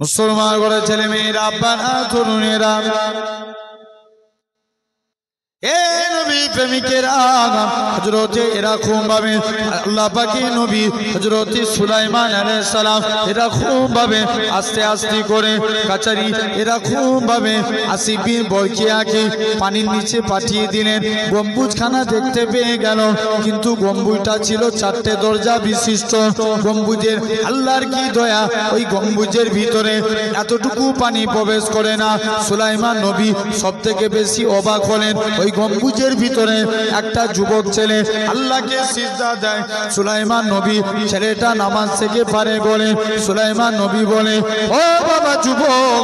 মুসলমান ঘরের ছেলে মেয়েরা, আব্বারা, তরুণেরা, এ নবী প্রেমিকেরা, হযরতে এরকম ভাবে আল্লাহ পাকের নবী হযরতে সুলাইমান আলাইহিস সালাম এরকম ভাবে আস্তে আস্তে করে কাচারি এরকম ভাবে আসিবি বরকে আঁকে পানির নিচে পাঠিয়ে দিলেন। গম্বুজখানা দেখতে পেয়ে গেল, কিন্তু গম্বুজটা ছিল 4টে দরজা বিশিষ্ট। গম্বুজের আল্লাহর কি দয়া, ওই গম্বুজের ভিতরে এতটুকু পানি প্রবেশ করে না। সুলাইমান নবী সবথেকে বেশি অবাক হলেন, ওই গম্বুজের ভিতরে একটা যুবক ছেলে আল্লাহকে সিজদা দেয়। সুলাইমান নবী ছেলেটা নামাজ থেকে পারে বলে, সুলাইমান নবী বলে, ও বাবা যুবক,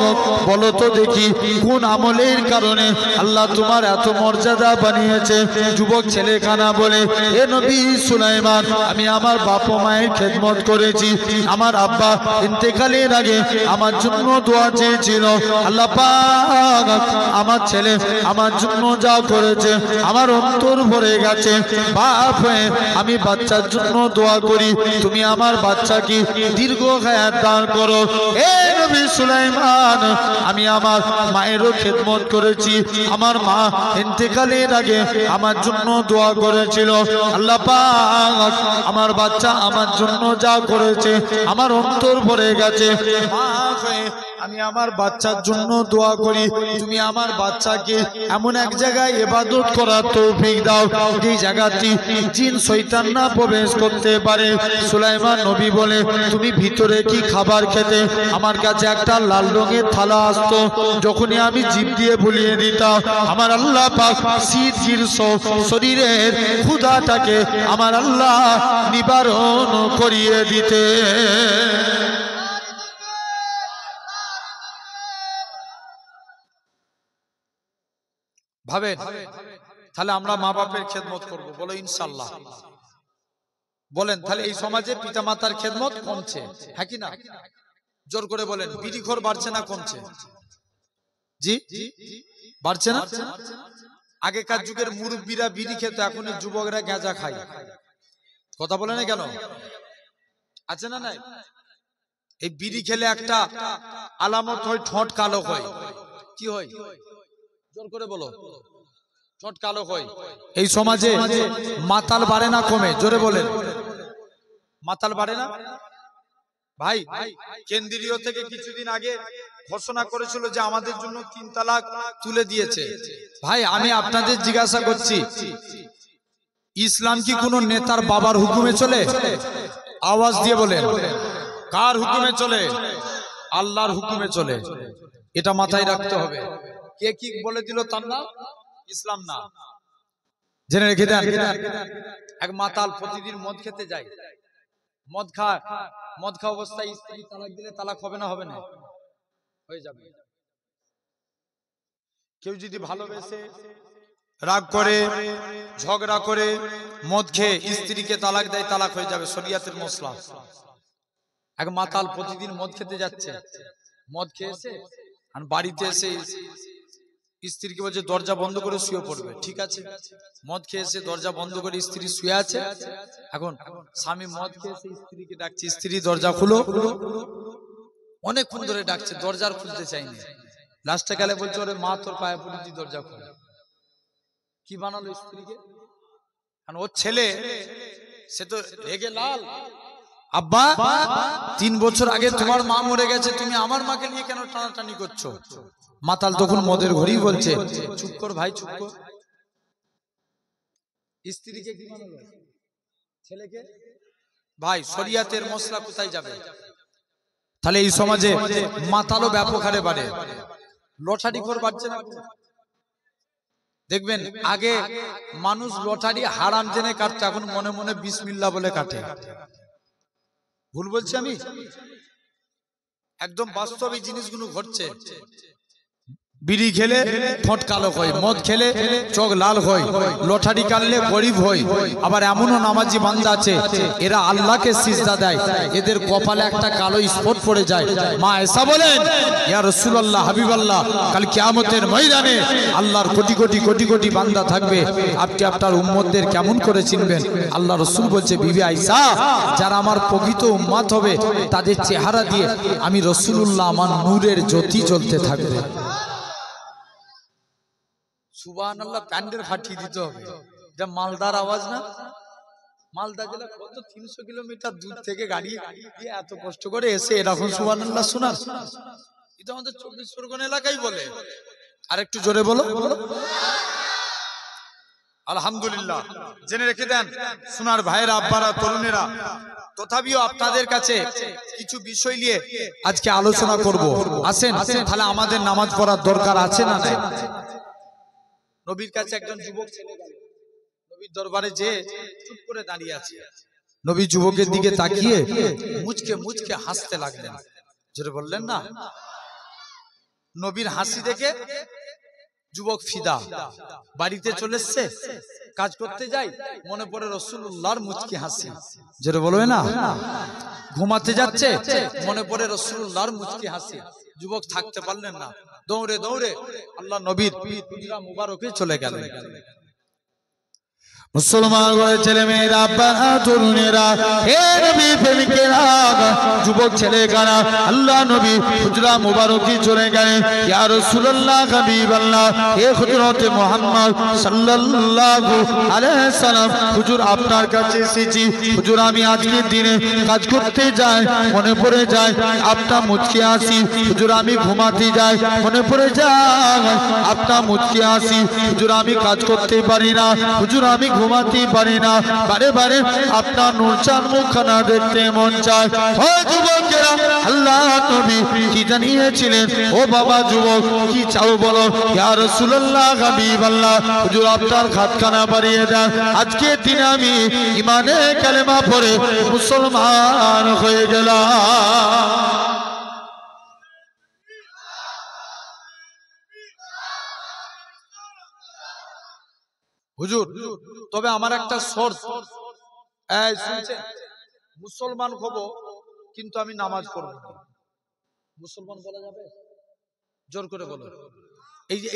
বলো তো দেখি কোন আমলের কারণে আল্লাহ তোমার এত মর্যাদা বানিয়েছে। যুবক ছেলেখানা বলে, এ নবী সুলাইমান, আমি আমার বাপ মায়ের খেদমত করেছি। আমার আব্বা ইন্তেকালের আগে আমার জন্য দোয়া চেয়েছিল, আল্লাহ পাক আমার ছেলে আমার জন্য যা করেছে আমার অন্তর ভরে গেছে। বাপ হয়ে আমি বাচ্চার জন্য দোয়া করি, তুমি আমার বাচ্চাকে দীর্ঘ হায়াত দান করো। এ নবী সুলাইমান, আমি আমার মায়েরও খেদমত করেছি, আমার মা ইন্তেকালের আগে আমার জন্য দোয়া করেছিল, আল্লাহ পাক আমার বাচ্চা আমার জন্য যা করেছে আমার অন্তর ভরে গেছে। মা হয়ে আমি আমার বাচ্চার জন্য দোয়া করি, তুমি আমার বাচ্চাকে এমন এক জায়গায় ইবাদত করার তৌফিক দাও যে জায়গাটি জিন শয়তান না প্রবেশ করতে পারে। সুলাইমান নবী বলে, তুমি ভিতরে কি খাবার খেতে? আমার কাছে একটা লাল রঙের থালা আসতো, যখনই আমি জিভ দিয়ে বুলিয়ে দিতাম আমার আল্লাহ পাক শীত গ্রীষ্ম শরীরের ক্ষুধাটাকে আমার আল্লাহ নিবারণ করিয়ে দিতে। ভাবেন, তাহলে আমরা মা বাপের খেদমত করব, বলো ইনশাআল্লাহ। বলেন, তাহলে এই সমাজে পিতা মাতার খেদমত কমছে, হ্যাঁ কি না? জোর করে বলেন, বিড়িখোর বাড়ছে না কমছে? জি বাড়ছে না? আগেকার যুগের মুরব্বীরা বিড়ি খেত, এখন যুবকরা গাঁজা খায়। কথা বলে না কেন? আছে না নাই? এই বিড়ি খেলে একটা আলামত হয়, ঠোঁট কালো হয়। কি হয়? জোর করে বলো। ঠোঁট কালো হয়। এই সমাজে মাতাল বাড়ে না কমে? জোরে বলেন, মাতাল বাড়ে না? ভাই, কেন্দ্রীয় থেকে কিছুদিন আগে ঘোষণা করেছিল যে আমাদের জন্য 3 তালাক তুলে দিয়েছে। ভাই, আমি আপনাদের জিজ্ঞাসা করছি, ইসলাম কি কোন নেতার বাবার হুকুমে চলে? আওয়াজ দিয়ে বলেন, কার হুকুমে চলে? আল্লাহর হুকুমে চলে। এটা মাথায় রাখতে হবে। কে কি বলে দিল তার নাম ইসলাম না, জেনে রেখে দেন। এক মাতাল প্রতিদিন মদ খেতে যায়, মদ খা অবস্থায় স্ত্রী তালাক দিলে তালাক হবে না? হবে না? হয়ে যাবে। কেউ যদি ভালোবেসে রাগ করে ঝগড়া করে মদ খেয়ে স্ত্রীকে তালাক দেয়, তালাক হয়ে যাবে, শরিয়াতের মসলা। এক মাতাল প্রতিদিন মদ খেতে যাচ্ছে, মদ খেয়েছে আর বাড়িতে এসে স্ত্রীকে বলছে দরজা বন্ধ করে শুয়ে পড়বে। ঠিক আছে, মদ খেয়েছে, দরজা বন্ধ করে স্ত্রী শুয়ে আছে। এখন স্বামী মদ খেয়েছে, স্ত্রীকে ডাকছে, স্ত্রী দরজা খুলো। অনেকক্ষণ ধরে ডাকছে, দরজার খুলতে চাইনি। লাস্টে গেলে বলছে, ওরে মা তোর পায়ে পড়েছি, দরজা খুলে। কি বানালো স্ত্রীকে? কারণ ওর ছেলে, সে তো রেগে লাল। আব্বা, 3 বছর আগে তোমার মা মরে গেছে, তুমি আমার মাকে নিয়ে কেন টানাটানি করছো? মাতাল তখন মদের ঘড়ি বলছে, চুপ কর ভাই, চুপ কর। স্ত্রীকে কি বানালো? ছেলেকে। ভাই, শরিয়াতের মশলা কোথায় যাবে? তাহলে এই সমাজে মাতালও ব্যাপক হারে বাড়ে। লটারি খোর বাড়ছে না? দেখবেন আগে মানুষ লটারি হারাম জেনে কাটছে, এখন মনে মনে বিসমিল্লাহ বলে কাটে। ভুল বলছি আমি? একদম বাস্তব এই জিনিসগুলো ঘটছে। বিড়ি খেলে ঠোঁট কালো হয়, মদ খেলে চোখ লাল হয়, লটারি কাটলে গরিব হয়। আবার এমনও নামাজি বান্দা আছে এরা আল্লাহকে সিজদা দেয়, এদের কপালে একটা কালো স্পট পড়ে যায়। মা এসা বলেন, ইয়া রাসূলুল্লাহ, হাবিবাল্লাহ, কাল কিয়ামতের ময়দানে আল্লাহর কোটি কোটি কোটি কোটি বান্দা থাকবে, আপনি আপনার উম্মতদের কেমন করে চিনবেন? আল্লাহ রাসূল বলছে, বিবি আয়েশা, যারা আমার প্রকৃত উম্মত হবে তাদের চেহারা দিয়ে আমি রাসূলুল্লাহ আমার নূরের জ্যোতি জ্বলতে থাকবে। সুবহানাল্লাহ, প্যান্ডেল ফাটিয়ে দিতে হবে। এটা মালদার আওয়াজ না? মালদা জেলা কত 300 কিলোমিটার দূর থেকে গাড়ি দিয়ে এত কষ্ট করে এসে এরকম সুবহানাল্লাহ শোনার, এটা আমাদের 24 পরগনা এলাকায় বলে। আর একটু জোরে বলো। আলহামদুলিল্লাহ। জেনে রেখে দেন সোনার ভাইয়েরা, আব্বারা, তরুণেরা, তথাপিও আপনাদের কাছে কিছু বিষয় নিয়ে আজকে আলোচনা করব। আসেন, তাহলে আমাদের নামাজ পড়ার দরকার আছে না নাই? নবীর কাছে একজন যুবক ছেলে গেল, নবীর দরবারে যে চুপ করে দাঁড়িয়ে আছে। নবী যুবকের দিকে তাকিয়ে মুচকে মুচকে হাসতে লাগলেন। যেটা বললেন না, নবীর হাসি দেখে যুবক ফিদা। বাড়িতে চলে এসছে, কাজ করতে যাই, মনে পড়ে রাসূলুল্লাহর মুচকি হাসি। যেটা বলবে না, ঘুমাতে যাচ্ছে, মনে পড়ে রাসূলুল্লাহর মুচকি হাসি। যুবক থাকতে পারলেন না, দৌড়ে দৌড়ে আল্লাহ নবীর হুজরা মুবারকে চলে গেলেন। মুসলমান ঘরে ছেলে মেয়েরা, আব্বারা, তরুণেরা, হে নবী প্রেমিকেরা, যুবক ছেলেরা, আল্লাহ নবী হুজরা মুবারকে চলে গেলেন। ইয়া রাসূলুল্লাহ, হাবিবাল্লাহ, হে হযরত মুহাম্মদ সাল্লাল্লাহু আলাইহি সাল্লাম, হুজুর আপনার কাছে এসেছি। হুজুর আমি আজকের দিনে কাজ করতে যাই, মনে পড়ে যায় আপনার মুচকি হাসি। হুজুর আমি ঘুমাতে যাই, মনে পড়ে যায় আপনার মুচকি হাসি। হুজুর আমি কাজ করতে পারি না, হুজুর আমি ঘুমাতে পারি না, বারে বারে আপনার নূর চাঁদ মুখখানা দেখতে মন চায়। ও যুবকেরা, আল্লাহ নবী কি জানিয়েছিলেন? ও বাবা যুবক, কি চাও বলো? ইয়া রাসূলুল্লাহ, হাবিবাল্লাহ, হুজুর আপনার হাতখানা বাড়িয়ে দেন, আজকের দিনে আমি ঈমানে কালেমা পড়ে মুসলমান হয়ে গেলাম। হুজুর, তবে আমার একটা শর্ত, এই শুনছেন, মুসলমান হব কিন্তু আমি নামাজ পড়ব না। মুসলমান বলা যাবে? জোর করে বলো।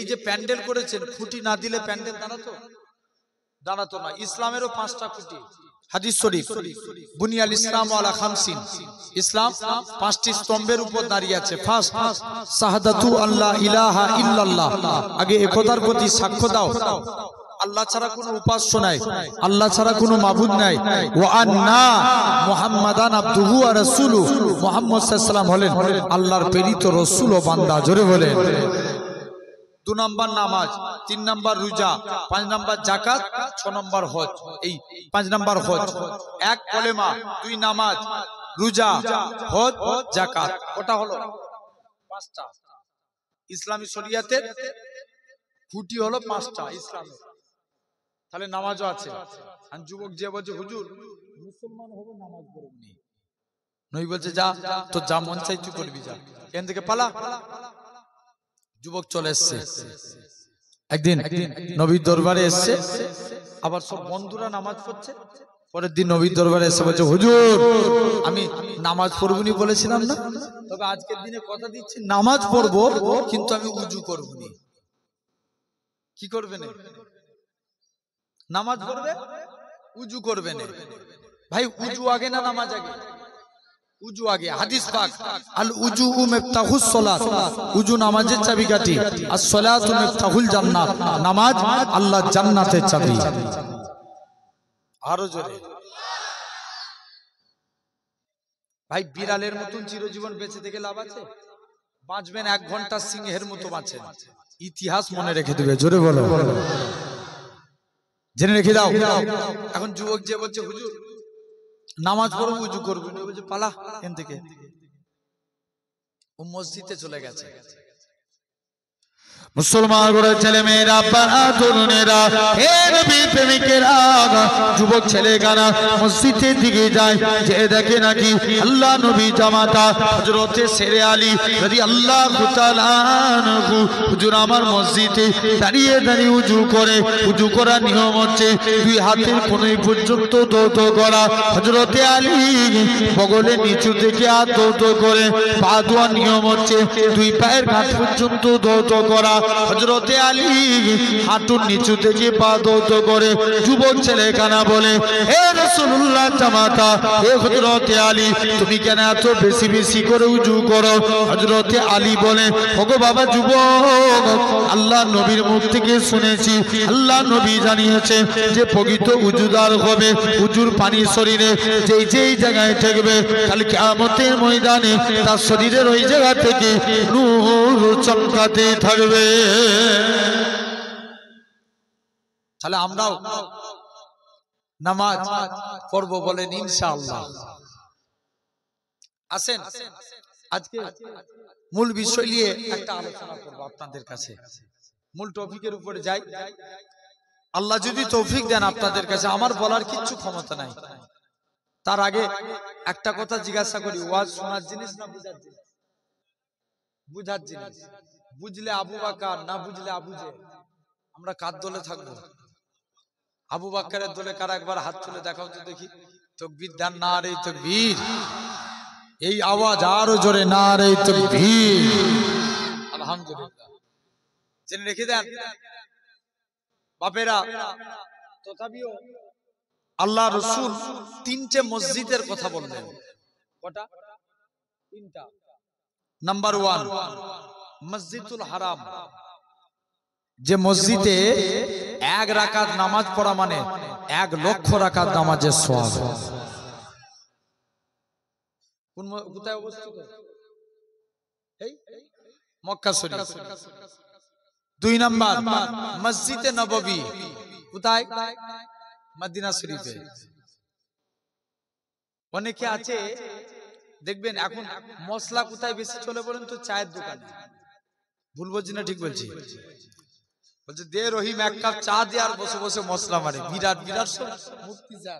এই যে প্যান্ডেল করেছেন, খুঁটি না দিলে প্যান্ডেল দাঁড়াতো না। ইসলামেরও 5টা খুঁটি। হাদিস শরীফ, বুনিয়াল ইসলাম আলা খামসিন, ইসলাম 5টি স্তম্ভের উপর দাঁড়িয়ে আছে। ফার্স্ট শাহাদাতু আল্লাহ ইলাহা ইল্লাল্লাহ, আগে একতার প্রতি সাক্ষ্য দাও আল্লাহ ছাড়া কোনো উপাস্য নাই, আল্লাহ ছাড়া কোনো মাবুদ নাই। ওয়া আন্না মুহাম্মাদান আবদুহু ওয়া রাসূলুহু, মুহাম্মদ সাল্লাল্লাহু আলাইহি ওয়াসাল্লাম হলেন আল্লাহর প্রেরিত রাসূল ও বান্দা। জোরে বলেন। 2 নম্বর নামাজ, 3 নম্বর রোজা, 5 নম্বর যাকাত, 6 নম্বর হজ। এই 5 নম্বর হজ। 1 কলেমা, 2 নামাজ, রোজা, হজ, যাকাত। ওটা হলো 5টা। ইসলামী শরীয়তের খুঁটি হলো 5টা ইসলামের। তাহলে নামাজও আছে। আর যুবক যে বলছে হুজুর মুসলমান হবে নামাজ পড়বি, নই বলছে যা তো যা মন চাই তুই করবি, যা এখান থেকে পালা। যুবক চলে এসছে, একদিন নবীর দরবারে এসছে, আবার সব বন্ধুরা নামাজ পড়ছে। পরের দিন নবীর দরবারে এসে বলছে, হুজুর আমি নামাজ পড়বনি বলেছিলাম না, তবে আজকের দিনে কথা দিচ্ছি নামাজ পড়বো কিন্তু আমি উজু করবনি। কি করবে না? নামাজ পড়বে, উজু করবে না। ভাই উজু আগে না নামাজ আগে? উজু আগে। হাদিস পাক, আল উজু মিফতাহুস সালাত, উজু নামাজের চাবিকাঠি, আর সালাতু মিফতাহুল জান্নাত, নামাজ আল্লাহর জান্নাতের চাবি। আরো জোরে। ভাই বিড়ালের মতন চিরজীবন বেঁচে থেকে লাভ আছে? বাঁচবেন 1 ঘন্টা, সিংহের মতো বাঁচেন, ইতিহাস মনে রেখে দেবে। জোরে বলো, জেনে রেখে দাও। এখন যুবক যে বলছে হুজুর নামাজ পড়বো উজু করবো, বলছে পালা এখান থেকে। ও মসজিদে চলে গেছে। মুসলমান করে ছেলে মেয়েরা বাবা তরুণেরা হে নবী প্রেমিকেরা যুবক ছেলে গানা মসজিদের দিকে যায় যে দেখে নাকি আল্লাহ নবী জামাতা হযরতে শেরে আলী রাদিয়াল্লাহু তাআলা আনহু হুজুর আমার মসজিদে দাঁড়িয়ে দাঁড়িয়ে উযু করার নিয়ম হচ্ছে দুই হাতের কোণে পর্যন্ত দৌত করা হযরতে আলী বগলের নিচু থেকে হাত দৌত করে পা ধোয়ার নিয়ম হচ্ছে দুই পায়ের কাঠ পর্যন্ত দৌত করা হযরতে আলী হাঁটুর নিচু থেকে পা দৌত করে যুবক ছেলে কানা বলে হে রাসূলুল্লাহ জামাতা হে হযরতে আলী তুমি কেন এত বেশি বেশি করে উযু করো হযরতে আলী বলে ওগো বাবা যুবক আল্লাহ নবীর মুখ থেকে শুনেছি আল্লাহ নবী জানিয়েছে যে পবিত্র উযুদার হবে উযুর পানি শরীরে যেই যেই জায়গায় থাকবে কাল কিয়ামতের ময়দানে তার শরীরের ওই জায়গা থেকে নূর চমকাতে থাকবে। তাহলে আমরাও নামাজ পড়ব বলেন ইনশাআল্লাহ। আসেন আজকে মূল বিষয় নিয়ে একটা আলোচনা করব আপনাদের কাছে, মূল টপিকের উপরে যাই। আল্লাহ যদি তৌফিক দেন আপনাদের কাছে, আমার বলার কিচ্ছু ক্ষমতা নাই। তার আগে একটা কথা জিজ্ঞাসা করি, ওয়াজ শোনার জিনিস না বুঝার জিনিস? বুঝার জিনিস। বুঝলে আবু বকর, না বুঝলে আবু জেহেল। আমরা কার দলে থাকবো? আবু বকরের দলে কারা? একবার হাত তুলে দেখাও তো দেখি। তাকবীর দেন, নারে তাকবীর। এই আওয়াজ আরো জোরে, নারে তাকবীর। আলহামদুলিল্লাহ। জেনে রেখে দেন বাপেরা, তথাপিও আল্লাহ রাসূল তিনটে মসজিদের কথা বললেন। কটা? তিনটা। নাম্বার 1 মসজিদুল হারাম, যে মসজিদে 1 রাকাত নামাজ পড়া মানে 1 লক্ষ রাকাত নামাজের সওয়াব। কোথায় অবস্থিত? এই মক্কা শরীফ। 2 নাম্বার মসজিদে নববী, কোথায়? মদিনা শরীফে। অনেকে আছে দেখবেন এখন মশলা কোথায় বেশি চলে বলেন তো? চায়ের দোকানে। ভুল বলছি না ঠিক বলছি? বলছে দে রহিম 1 কাপ চা দে, আর বসে বসে মশলা মারে। বিরাট বিরাট সব মুফতি চা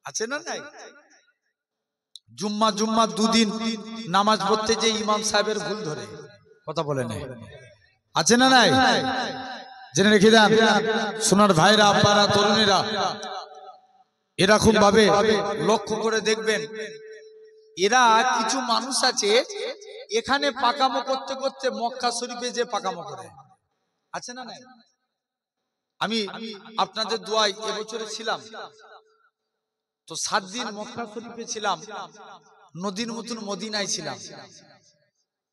আছে না নাই? জুম্মা 2 দিন নামাজ পড়তে যে ইমাম সাহেবের ভুল ধরে কথা বলে নাই, আছে না নাই? জেনে রেখে দেন সোনার ভাইরা, আব্বারা, তরুণীরা, এরকম ভাবে লক্ষ্য করে দেখবেন এরা কিছু মানুষ আছে এখানে পাকামো করতে করতে মক্কা শরীফে যে পাকামো করে, আছে না নাই? আমি আপনাদের দোয়ায় এবছরে ছিলাম তো 7 দিন মক্কা শরীফে ছিলাম, নদীর মতন মদিনায় ছিলাম।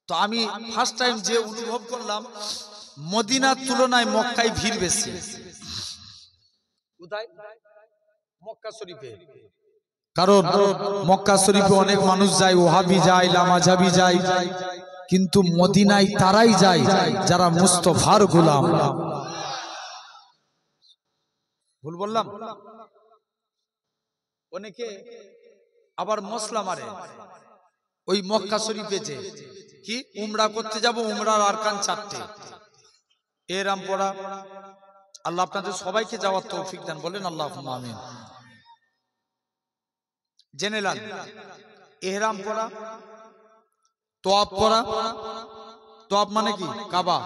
তো আমি ফার্স্ট টাইম যে অনুভব করলাম মদিনার তুলনায় মক্কায় ভিড় বেশি। কোথায়? মক্কা শরীফে। কারণ মক্কা শরীফে অনেক মানুষ যায়, ওহাবি যায়, লামাজাবি যায়, কিন্তু মদিনায় তারাই যায় যারা মুস্তাফার গোলাম। ভুল বললাম? অনেকে আবার মশলা মারে ওই মক্কা শরীফে যে কি উমরা করতে যাব, উমরার আরকান 4টে, এহরাম পড়া। আল্লাহ আপনাদের সবাইকে যাওয়ার তৌফিক দেন, বলেন আল্লাহুম্মা আমিন। জেনে নেন এহরাম পড়া, তোয়াব করা, তোয়াব মানে কি? কাবা,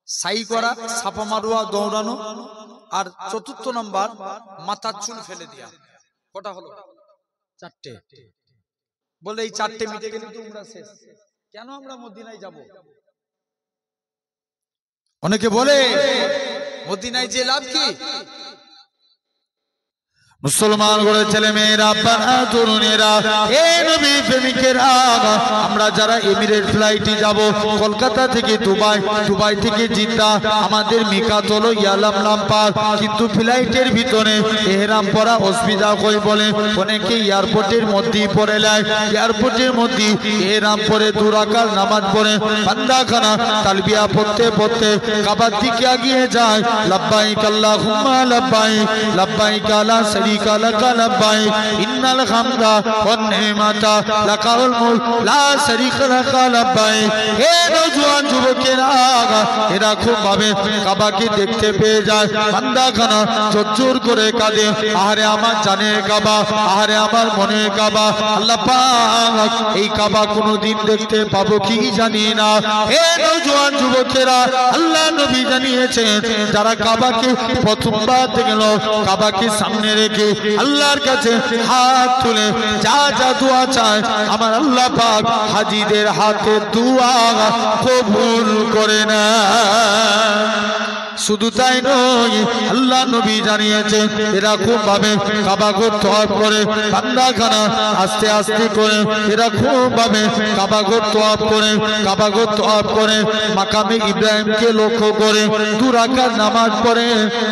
সাই করা, সাফা মারওয়া দৌড়ানো, আর 4র্থ নাম্বার মাথার চুল ফেলে দেয়া। কটা হলো? 4টে। বলে এই 4টে মিটে গেলে তো উমরা শেষ। কেন আমরা মদিনায় যাব? অনেকে বলে মদিনায় যে লাভ কি? মুসলমান করে ছেলে মেয়েরা, বাবা তরুণেরা, হে নবী প্রেমিকেরা, আমরা যারা এমিরেট ফ্লাইটে যাব কলকাতা থেকে দুবাই, দুবাই থেকে জিদ্দা, আমাদের মিকাত হলো ইয়ালাম পার, কিন্তু ফ্লাইটের ভিতরে এহরাম পরা অসুবিধা কই বলে অনেকে এয়ারপোর্টের মধ্যেই পড়ে নেয়। এয়ারপোর্টের মধ্যে এহরাম পরে 2 রাকাত নামাজ পড়ে বান্দাখানা তালবিয়া পড়তে পড়তে কাবার দিকে এগিয়ে যায়। লাব্বাইক আল্লাহুম্মা লাব্বাইক, লাব্বাইক লা শারীকা লাকা লাব্বাইক ইন্নাল হামদা ওয়ান নি'মাতা লাকাল মুলক লা শারীকা লাকা লাব্বাইক। হে নওজোয়ান যুবকেরা, এরা খুব ভাবে কাবাকে দেখতে পেয়ে যায়, বান্দাখানা জোর করে কাঁদে, আহারে আমার জানের কাবা, আহারে আমার মনের কাবা, আল্লাহ পাক এই কাবা কোনোদিন দেখতে পাবো কি জানি না। হে নওজোয়ান যুবকেরা, আল্লাহ নবী জানিয়েছেন যারা কাবাকে প্রথমবার দেখল, কাবাকে সামনে রেখে আল্লাহর কাছে হাত তুলে যা যা দোয়া চায়, আমার আল্লাহ পাক হাজিদের হাতে দোয়া কবুল করে না। শুধু তাই নয়, আল্লাহ নবী জানিয়েছেন এরা খুব ভাবে কাবাকে তওয়াফ করে, বান্দাখানা আস্তে আস্তে করে এরা খুব ভাবে কাবাকে তওয়াফ করে, কাবাকে তওয়াফ করে মাকামে ইব্রাহিমকে লক্ষ্য করে 2 রাকাত নামাজ পড়ে,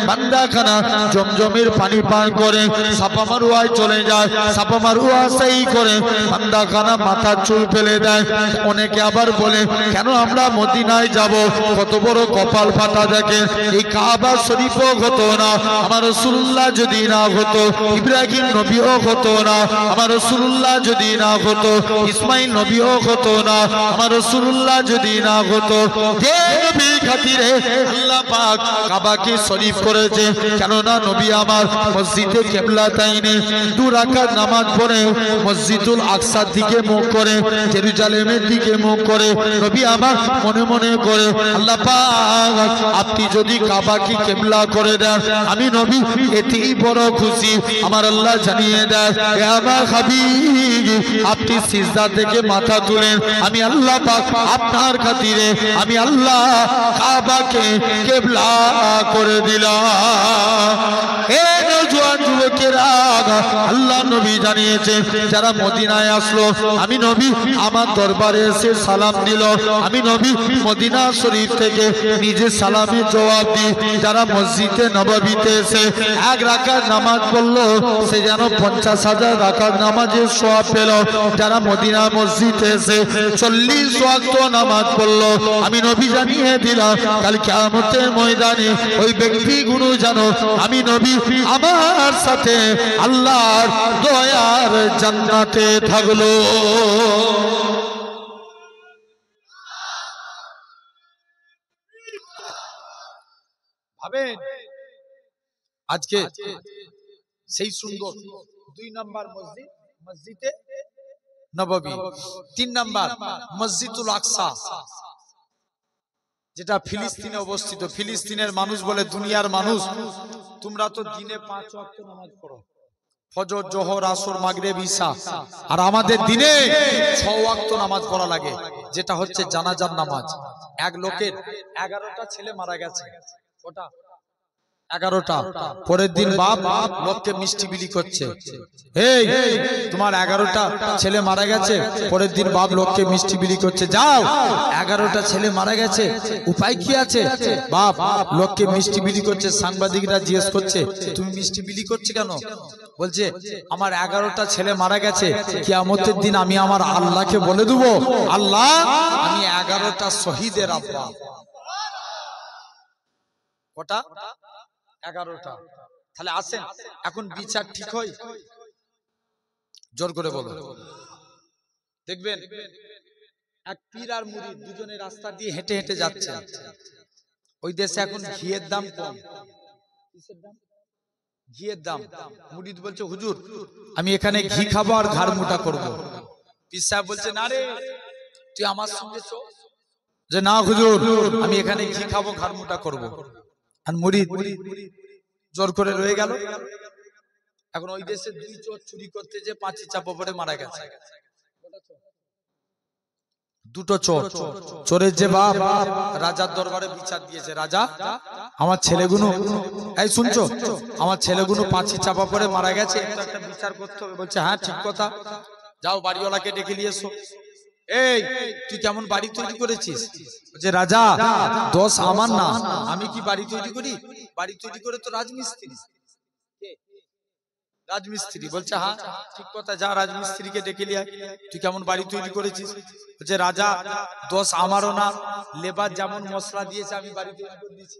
বান্দাখানা জমজমের পানি পান করে সাফা মারওয়ায় চলে যায়, সাফা মারওয়া সেই করে বান্দাখানা মাথার চুল ফেলে দেয়। অনেকে আবার বলে কেন আমরা মদিনায় যাব, কত বড় কপাল ফাটা দেখে, এই কাবা শরীফও হতো না আমার রাসূলুল্লাহ যদি না হতো, ইব্রাহিম নবীও হতো না আমার রাসূলুল্লাহ যদি না হতো, ইসমাইল নবীও হতো না আমার রাসূলুল্লাহ যদি না হতো। যে নবীর খাতিরে আল্লাহ পাক কাবাকে শরীফ করেছে, কেননা নবী আমার মসজিদে কিবলাতাইনে 2 রাকাত নামাজ পড়ে মসজিদুল আকসার দিকে মুখ করে, জেরুজালেমের দিকে মুখ করে নবী আমার মনে মনে করে আল্লাহ পাক আপনি যদি কাবাকে কিবলা করে দেন, আমি নবী এতেই বড় খুশি। আমার আল্লাহ জানিয়ে দেয় হে আমার হাবিব, আপনি সিজদা থেকে মাথা তুলেন, আমি আল্লাহ পাক আপনার খাতিরে আমি আল্লাহ কাবাকে কিবলা করে দিলাম। হে নওজোয়ান যুবকেরা, আল্লাহ নবী জানিয়েছেন যারা মদিনায় আসলো, আমি নবী আমার দরবারে এসে সালাম দিল, আমি নবী মদিনা শরীফ থেকে নিজে সালামের জবাব দিই। যারা মসজিদে নববীতে এসে 1 রাকাত নামাজ পড়লো, সে যেন 50,000 রাকাত নামাজের সওয়াব পেল। যারা মদিনা মসজিদে এসে 40 ওয়াক্ত নামাজ পড়লো, আমি নবী জানিয়ে দিলাম কাল কিয়ামতের ময়দানে ওই ব্যক্তিগুলো জানো আমি নবী আমার সাথে আল্লাহর দয়ার জান্নাতে থাকলো। ভাবেন আজকে সেই সুন্দর 2 নম্বর মসজিদ মসজিদে নববী, 3 নম্বর মসজিদুল আকসা যেটা ফিলিস্তিনে অবস্থিত। ফিলিস্তিনের মানুষ বলে দুনিয়ার মানুষ তোমরা তো দিনে 5 ওয়াক্ত নামাজ পড়ো, ফজর জোহর আসর মাগরিব ঈশা, আর আমাদের দিনে 6 ওয়াক্ত নামাজ পড়া লাগে, যেটা হচ্ছে জানাজার নামাজ। এক লোকের 11টা ছেলে মারা গেছে, ওটা 11টা, পরের দিন বাপ লোককে মিষ্টি বিলি করছে, এই তোমার 11টা ছেলে মারা গেছে, পরের দিন বাপ লোককে মিষ্টি বিলি করছে, যাও 11টা ছেলে মারা গেছে উপায় কি আছে, বাপ লোককে মিষ্টি বিলি করছে। সাংবাদিকরা জিজ্ঞেস করছে তুমি মিষ্টি বিলি করছো কেন, বলছে আমার 11টা ছেলে মারা গেছে, কিয়ামতের দিন আমি আমার আল্লাহকে বলে দেবো আল্লাহ আমি 11টা শহীদের আব্বা। কটা? 11টা। তাহলে আসেন এখন বিচার ঠিক হয়, জোর করে বলো। দেখবেন এক পীর আর মুরিদ দুজনে রাস্তা দিয়ে হেঁটে হেঁটে যাচ্ছে, ওই দেশে এখন ঘিয়ের দাম কম। ঘিয়ের দাম, মুরিদ বলছে হুজুর আমি এখানে ঘি খাবো আর ঘাড় মোটা করবো। পীর সাহেব বলছে না রে তুই আমার সঙ্গে চল, যে না হুজুর আমি এখানে ঘি খাবো ঘাড় মোটা করবো। আর মুরিদ জোর করে রয়ে গেল। এখন ওই দেশে 2 চোর চুরি করতে যে 5 চাপা পড়ে মারা গেছে। 2টো চোর, চোরের যে বাপ রাজার দরবারে বিচার দিয়েছে, রাজা আমার ছেলেগুলো, এই শুনছো আমার ছেলেগুলো 5 চাপা পড়ে মারা গেছে, একটা বিচার করতে হবে। বলছে হ্যাঁ ঠিক কথা, যাও বাড়িওয়ালাকে ডেকে নিয়ে এসো। এই তুই কেমন বাড়ি তৈরি করেছিস? বলছে রাজা দোষ আমার না, আমি কি বাড়ি তৈরি করি, বাড়ি তৈরি করে তো রাজমিস্ত্রি। রাজমিস্ত্রি বলছে হ্যাঁ ঠিক কথা, যা রাজমিস্ত্রিকে ডেকে নিয়ে আয়, তুই কেমন বাড়ি তৈরি করেছিস? বলছে রাজা দোষ আমারও না, লেবার যেমন মশলা দিয়েছে আমি বাড়ি তৈরি করে দিয়েছি।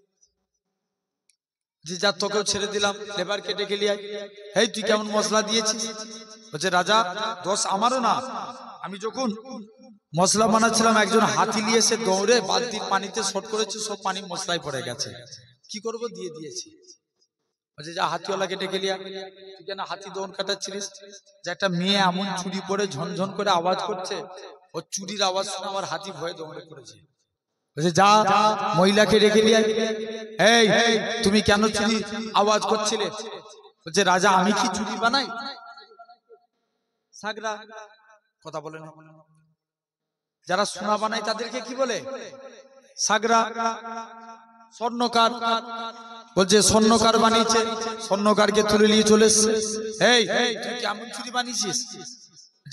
যে যা তোকেও ছেড়ে দিলাম, লেবারকে ডেকে লিয়ে আয়। এই তুই কেমন মশলা দিয়েছিস? বলছে রাজা দোষ আমারও না, আমি যখন মশলা বানাচ্ছিলাম একজন হাতি নিয়ে এসে দৌড়ে বালতির পানিতে শর্ট করেছে, সব পানি মশলায় পড়ে গেছে, কি করব, দিয়ে দিয়েছি। বলছে যা হাতিওয়ালাকে ডেকে লিয়া। তুই কেন হাতি দৌড় কাটাচ্ছিলিস? যে একটা মেয়ে এমন চুরি পরে ঝনঝন করে আওয়াজ করছে, ও চুরির আওয়াজ শুনে আমার হাতি ভয়ে দৌড়ে পড়েছে। বলছে যা মহিলাকে ডেকে লিয়া। এই তুমি কেন চুরি আওয়াজ করছিলে? বলছে রাজা আমি কি চুরি বানাই? সাগরা কথা বলে না, যারা সোনা বানায় তাদেরকে কি বলে? সাগরা। স্বর্ণকার, বলছে স্বর্ণকার বানিয়েছে, স্বর্ণকারকে তুলে নিয়ে চলে এসছে। এই তুই কেমন চুরি বানিয়েছিস?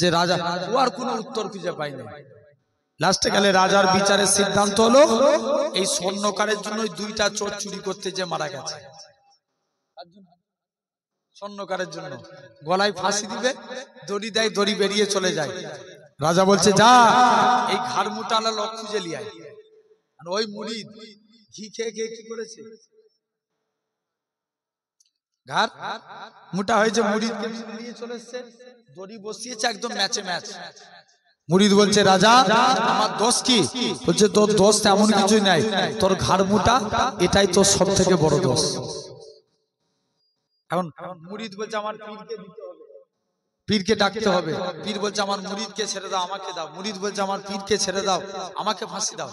যে রাজা ও আর কোনো উত্তর খুঁজে পাইনি। লাস্টে গেলে রাজার বিচারের সিদ্ধান্ত হলো এই স্বর্ণকারের জন্য দুইটা চোর চুরি করতে যে মারা গেছে, স্বর্ণকারের জন্য গলায় ফাঁসি দিবে, দড়ি দেয়, দড়ি বেরিয়ে চলে যায়। রাজা বলছে যা এই ঘাড় মুটালা লোক খুঁজে লিয়ে আয়। আর ওই মুরিদ ঘি খেয়ে খেয়ে কি করেছে, ঘাড় মোটা হয়েছে, মুরিদকে নিয়ে চলে এসেছে, দড়ি বসিয়েছে একদম ম্যাচে ম্যাচ। মুরিদ বলছে রাজা আমার দোষ কি? বলছে তোর দোষ এমন কিছুই নাই, তোর ঘাড় মোটা এটাই তোর সব থেকে বড় দোষ। এখন মুরিদ বলছে আমার পীরকে দিতে হবে, পীরকে ডাকতে হবে। পীর বলছে আমার মুরিদকে ছেড়ে দাও, আমাকে দাও। মুরিদ বলছে আমার পীরকে ছেড়ে দাও, আমাকে ফাঁসি দাও।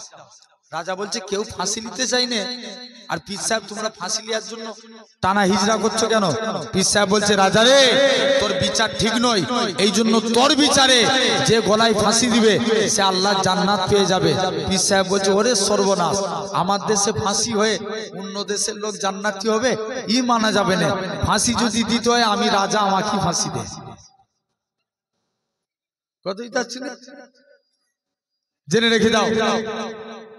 রাজা বলছে কেউ ফাঁসি নিতে চাই না, আর পীর সাহেব তোমরা ফাঁসি নেওয়ার জন্য টানা হিজড়া করছো কেন? পীর সাহেব বলছে রাজা রে তোর বিচার ঠিক নয়, এই জন্য তোর বিচারে যে গলায় ফাঁসি দিবে সে আল্লাহর জান্নাত পেয়ে যাবে। পীর সাহেব বলছে ওরে সর্বনাশ, আমার দেশে ফাঁসি হয়ে অন্য দেশের লোক জান্নাতি হবে, ই মানা যাবে না। ফাঁসি যদি দিতে হয় আমি রাজা, আমাকে ফাঁসি দে। কতই যাচ্ছে না, জেনে রেখে দাও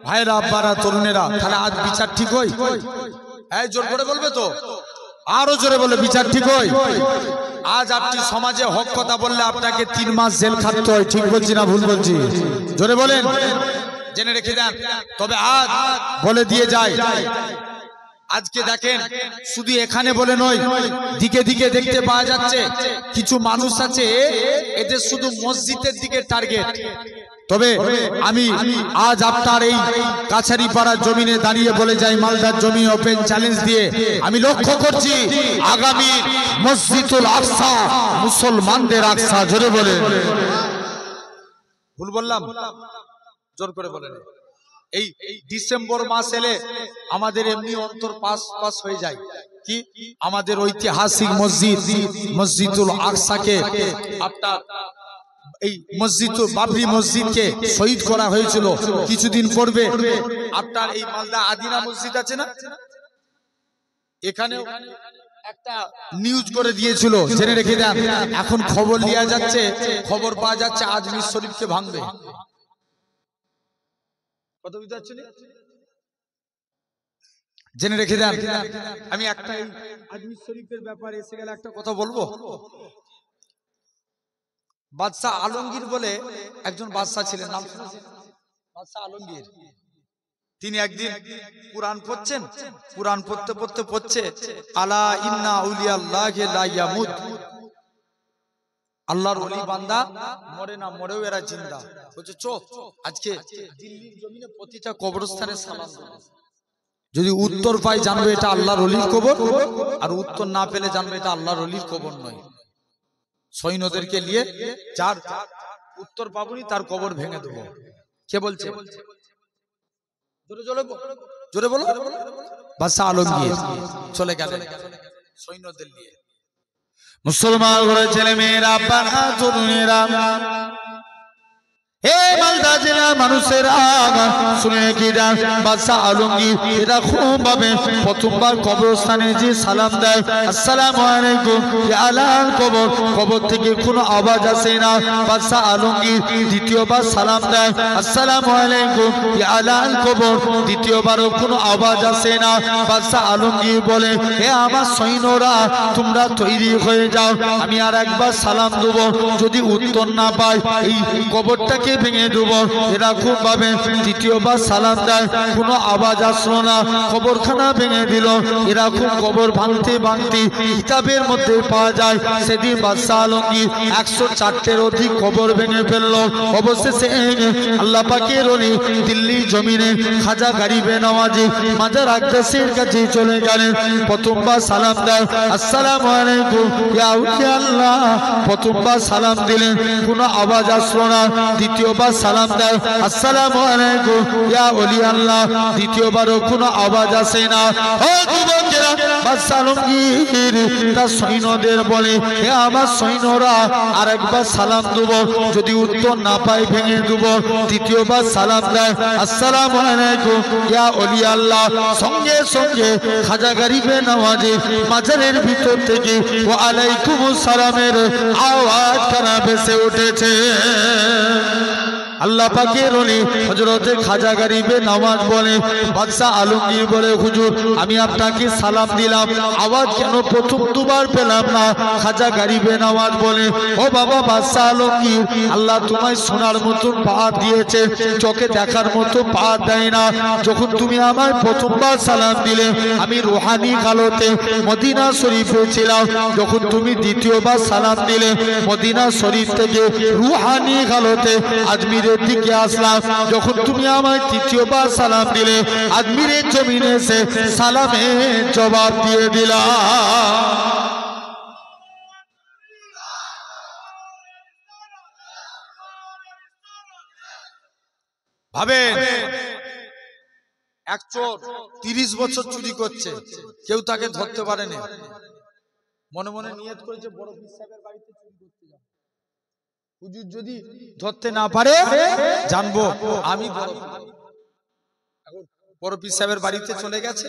ভাইরা, আব্বারা, তরুণেরা। তাহলে আজ বিচার ঠিক হই? এই জোর করে বলবে তো, আরো জোরে বলে বিচার ঠিক হই? আজ আপনি সমাজে হক কথা বললে আপনাকে 3 মাস জেল খাটতে হয়, ঠিক বলছি না ভুল বলছি? জোরে বলেন, জেনে রেখে দেন। তবে আজ বলে দিয়ে যায়, আজকে দেখেন শুধু এখানে বলে নয়, দিকে দিকে দেখতে পাওয়া যাচ্ছে কিছু মানুষ আছে এদের শুধু মসজিদের দিকে টার্গেট। তবে আমি আজ আপনার এই কাছারি পাড়ার জমিনে দাঁড়িয়ে বলে যাই, মালদার জমি ওপেন চ্যালেঞ্জ দিয়ে আমি লক্ষ্য করছি আগামী মসজিদুল আকসা মুসলমানদের আকসা। জোরে বলে, ভুল বললাম? জোর করে বলেন। এই ডিসেম্বর মাস এলে আমাদের এমনি অন্তর পাস হয়ে যায় কি আমাদের ঐতিহাসিক মসজিদ মসজিদুল আকসাকে, আপনার এই মসজিদ বাবরি মসজিদকে শহীদ করা হয়েছিল কিছুদিন পূর্বে। আপনার এই মালদা আদিনা মসজিদ আছে না, এখানেও একটা নিউজ করে দিয়েছিল, জেনে রেখে দেন। এখন খবর নেওয়া যাচ্ছে, খবর পাওয়া যাচ্ছে আজমির শরীফকে ভাঙবে। কত বুঝতে পারছেন? জেনে রেখে দেন। আমি একটা আজমির শরীফের ব্যাপারে এসে গেলে একটা কথা বলবো। বাদশাহ আলমগীর বলে একজন বাদশাহ ছিলেন, নাম শুনেছেন? বাদশাহ আলমগীর। তিনি একদিন কুরআন পড়ছেন, কুরআন পড়তে পড়তে পড়ছে আলা ইন্না আউলিয়াল্লাহি লা ইয়ামুত, আল্লাহর ওলি বান্দা মরে না, মরেও এরা জিন্দা। বলছে চো আজকে দিল্লির জমিনে প্রতিটা কবরস্থানে সালাম দেবো, যদি উত্তর পাই জানবে এটা আল্লাহর ওলির কবর, আর উত্তর না পেলে জানবে এটা আল্লাহর ওলির কবর নয়। সৈন্যদেরকে নিয়ে যার উত্তর পাবনি তার কবর ভেঙে দেবো। কে বলছে? জোরে বলো। বাদশাহ আলমগীর চলে গেলেন সৈন্যদের নিয়ে। মুসলমান ঘরের ছেলে মেয়েরা, পাড়া তরুণেরা, হে মালদা জেলার মানুষেরা শুনে কি দেন, বাদশাহ আলমগীর এরা খুব ভাবে প্রথমবার কবরস্থানে যে সালাম দেয়, আসসালামু আলাইকুম ইয়া আলাল কবর, কবর থেকে কোনো আওয়াজ আসে না। বাদশাহ আলমগীর দ্বিতীয়বার সালাম দেয়, আসসালামু আলাইকুম ইয়া আলাল কবর, দ্বিতীয়বারও কোনো আওয়াজ আসে না। বাদশাহ আলমগীর বলে হে আমার সৈন্যরা তোমরা তৈরি হয়ে যাও, আমি আর একবার সালাম দেব, যদি উত্তর না পাই এই কবরটাকে ভেঙে দেব। এরা এরকম ভাবে দ্বিতীয়বার সালাম দেয়, কোনো আওয়াজ আসলো না, কবরখানা ভেঙে দিল। এরকম কবর ভাঙতে ভাঙতে কিতাবের মধ্যে পাওয়া যায় সেদিন বাদশাহ আলমগীর 104টের অধিক কবর ভেঙে ফেললো। অবশেষে আল্লাহ পাকের ওলি দিল্লি জমিনে খাজা গরিবে নওয়াজি মাজার আকদাসের কাছে চলে গেলেন। প্রথমবার সালাম দেয়, আসসালামু আলাইকুম ইয়া আউলিয়া আল্লাহ। প্রথমবার সালাম দিলেন, কোনো আওয়াজ আসলো না। দ্বিতীয়বার সালাম দেয়, আসসালামু আলাইকুম ইয়া ওলিয়া আল্লাহ। দ্বিতীয়বারও কোনো আওয়াজ আসে না। ও যুবকেরা, বাদশাহ আলমগীর তার সৈন্যদের বলে, হে আমার সৈন্যরা, আরেকবার সালাম দেব, যদি উত্তর না পাই ভেঙে দেব। তৃতীয়বার সালাম দেয়, আসসালামু আলাইকুম ইয়া ওলিয়া আল্লাহ। সঙ্গে সঙ্গে খাজা গরিবে নওয়াজি মাজারের ভিতর থেকে ওয়া আলাইকুমুস সালামের আওয়াজ কানা ভেসে উঠেছে। আল্লাহ পাকের ওলি হযরতে খাজা গরিবে নওয়াজ বলে, বাদশাহ আলমগীর বলে, হুজুর আমি আপনাকে সালাম দিলাম, আওয়াজ কেন প্রথম দুবার পেলাম না? খাজা গরিবে নওয়াজ বলে, ও বাবা বাদশাহ আলমগীর, আল্লাহ তোমায় শোনার মতো পাওয়ার দিয়েছে, চোখে দেখার মতো পাওয়ার দেয় না। যখন তুমি আমায় প্রথমবার সালাম দিলে আমি রুহানি হালতে মদিনা শরীফে ছিলাম, যখন তুমি দ্বিতীয়বার সালাম দিলে মদিনা শরীফ থেকে রুহানি হালতে আজমিরের দিকে আসলাম। যখন তুমি আমায় তৃতীয়বার সালাম দিলে আজমিরের জমিনে এসে সালামের জবাব দিয়ে দিলাম। ভাবেন, এক চোর 30 বছর চুরি করছে, কেউ তাকে ধরতে পারেনি। মনে মনে নিয়ত করেছে বড় পীর সাহেবের বাড়িতে চুরি করতে যাব। হুজুর যদি ধরতে না পারে জানবো আমি বড় পীর সাহেবের বাড়িতে চলে গেছে।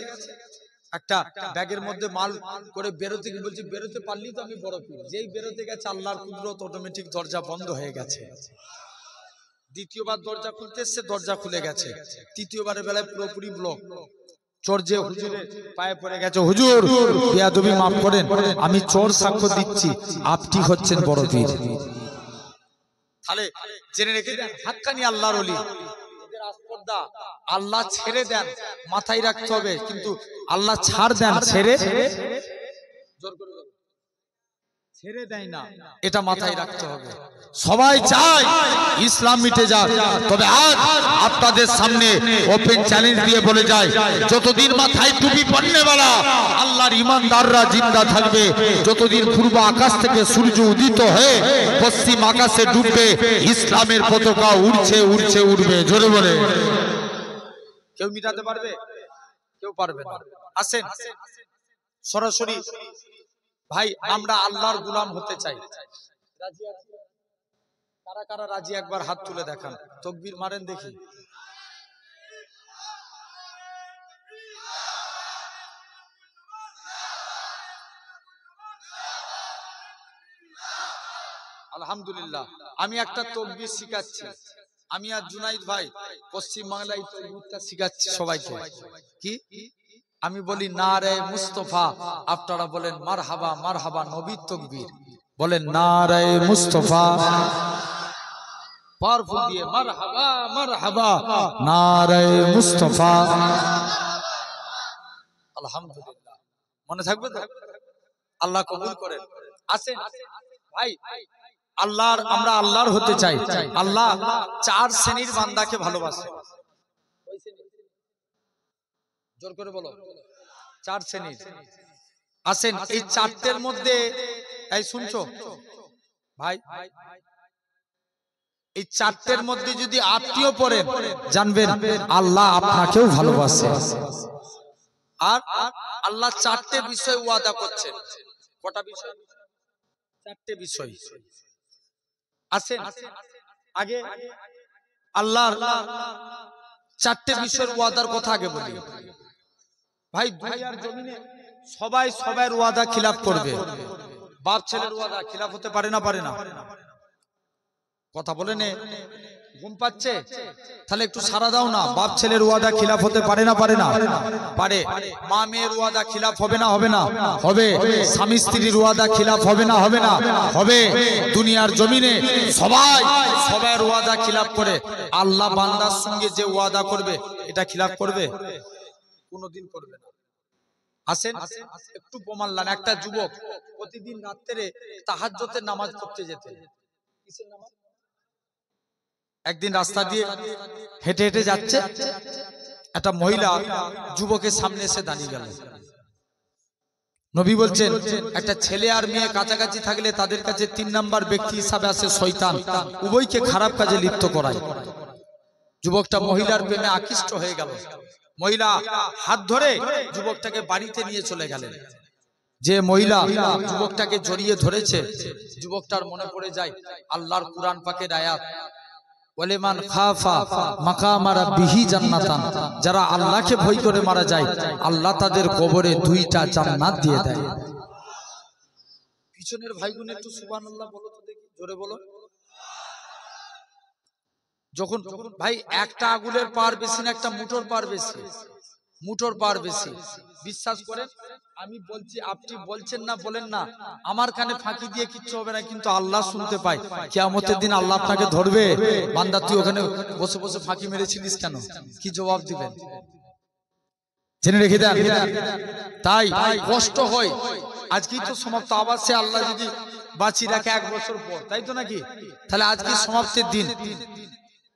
একটা ব্যাগের মধ্যে মাল করে বেরোতে গিয়ে বলছে, বেরোতে পারলি তো আমি বড় পীর। যেই বেরোতে গেছে আল্লাহর কুদরত, অটোমেটিক দরজা বন্ধ হয়ে গেছে। দ্বিতীয়বার দরজা খুলতে এসছে, দরজা খুলে গেছে। তৃতীয়বারের বেলায় পুরোপুরি ব্লক। চোর যে হুজুরের পায়ে পড়ে গেছে, হুজুর বেয়াদবি মাফ করেন, আমি চোর সাক্ষ্য দিচ্ছি আপনি হচ্ছেন বড় পীর। তাহলে জেনে রেখে দেন, হাক্কানি আল্লাহর ওলি, এদের আসপর্দা আল্লাহ ছেড়ে দেন, মাথায় রাখতে হবে। কিন্তু আল্লাহ ছাড় দেন, ছেড়ে জোর করে ছেড়ে দেয় না, এটা মাথায় রাখতে হবে। সবাই চায় ইসলাম মিটে যাক, তবে আজ আপনাদের সামনে ওপেন চ্যালেঞ্জ দিয়ে বলে যায়, যতদিন মাথায় টুপি পড়নেওয়ালা আল্লাহর ঈমানদাররা জিন্দা থাকবে, যতদিন পূর্ব আকাশ থেকে সূর্য উদিত হয়ে পশ্চিম আকাশে ডুববে, ইসলামের পতাকা উড়ছে উড়ছে উড়বে। জোরে বলে, কেউ মিটাতে পারবে? কেউ পারবে না। আসেন সরাসরি ভাই, আমরা আল্লাহর গোলাম হতে চাই। রাজি আছি? কারা কারা রাজি একবার হাত তুলে দেখান, তাকবীর মারেন দেখি। আলহামদুলিল্লাহ। আমি একটা তাকবীর শিখাচ্ছি, আমি আর জুনাইদ ভাই পশ্চিম বাংলায় তাকবীরটা শিখাচ্ছি সবাইকে। কি আমি বলি নারে মুস্তাফা, আপনারা বলেন মারহাবা মারহাবা। নবীর তাকবীর বলেন নারে মুস্তাফা, পাওয়ারফুল দিয়ে মারহাবা মারহাবা নারে মুস্তাফা। আলহামদুলিল্লাহ, মনে থাকবে তো? আল্লাহ কবুল করেন। আসেন ভাই, আল্লাহর আমরা আল্লাহর হতে চাই। আল্লাহ 4 শ্রেণীর বান্দাকে ভালোবাসে। জোর করে বলো, 4 শ্রেণীর। আসেন এই 4টের মধ্যে, এই শুনছো ভাই, এই 4টের মধ্যে যদি আপনিও পড়েন জানবেন আল্লাহ আপনাকেও ভালোবাসে। আর আল্লাহ 4টে বিষয় ওয়াদা করছেন। কটা বিষয়? 4টে বিষয়। আসেন আগে আল্লাহর 4টে বিষয়ের ওয়াদার কথা আগে বলি। ভাই দুনিয়ার জমিনে সবাই সবার ওয়াদা খিলাফ করবে। বাপ ছেলের ওয়াদা খিলাফ হতে পারে না? পারে না? কথা বলে নে, ঘুম পাচ্ছে? তাহলে একটু সারা দাও না। বাপ ছেলের ওয়াদা খিলাফ হতে পারে না পারে না? পারে। মা মেয়ের ওয়াদা খিলাফ হবে না হবে না? হবে। স্বামী স্ত্রীর ওয়াদা খিলাফ হবে না হবে না? হবে। দুনিয়ার জমিনে সবার ওয়াদা খিলাফ করে। আল্লাহ বান্দার সঙ্গে যে ওয়াদা করবে এটা খিলাফ করবে? কোনোদিন করবে না। আসেন একটু প্রমাণ লান। একটা যুবক প্রতিদিন রাত্রে তাহাজ্জুদের নামাজ পড়তে যেতেন। কিসের নামাজ? একদিন রাস্তা দিয়ে হেঁটে হেঁটে যাচ্ছে, একটা মহিলা যুবকের সামনে এসে দাঁড়িয়ে গেল। নবী বলছেন একটা ছেলে আর মেয়ে কাছাকাছি থাকলে তাদের কাছে 3 নাম্বার ব্যক্তি হিসাবে আসে শয়তান, উভয়কে খারাপ কাজে লিপ্ত করায়। যুবকটা মহিলার প্রেমে আকৃষ্ট হয়ে গেল। মহিলা হাত ধরে যুবকটাকে বাড়িতে নিয়ে চলে গেলেন। যে মহিলা যুবকটাকে জড়িয়ে ধরেছে, যুবকটার মনে পড়ে যায় আল্লাহর কুরআন পাকের আয়াত, ওয়ালিমান খাফা মাকামা রাব্বিহি জান্নাতান, যারা আল্লাহকে ভয় করে মারা যায় আল্লাহ তাদের কবরে 2টা জান্নাত দিয়ে দেয়। পিছনের ভাইগুলো একটু সুবহানাল্লাহ বলো তো দেখি, জোরে বলো। যখন ভাই একটা আগুনের পার বেশি না একটা মুঠোর পার বেশি? মুঠোর পার বেশি। বিশ্বাস করেন, আমি বলছি, আপনি বলছেন না বলেন না, আমার কানে ফাঁকি দিয়ে কিচ্ছু হবে না, কিন্তু আল্লাহ শুনতে পায়। কিয়ামতের দিন আল্লাহ আপনাকে ধরবে, বান্দা তুই ওখানে বসে বসে ফাঁকি মেরেছিলিস কেন? কি জবাব দিবেন? জেনে রেখে দেন। তাই কষ্ট হয়। আজকেই তো সমাপ্ত, আবার সে আল্লাহ যদি বাঁচিয়ে রাখে 1 বছর পর, তাই তো নাকি? তাহলে আজকে সমাপ্তির দিন।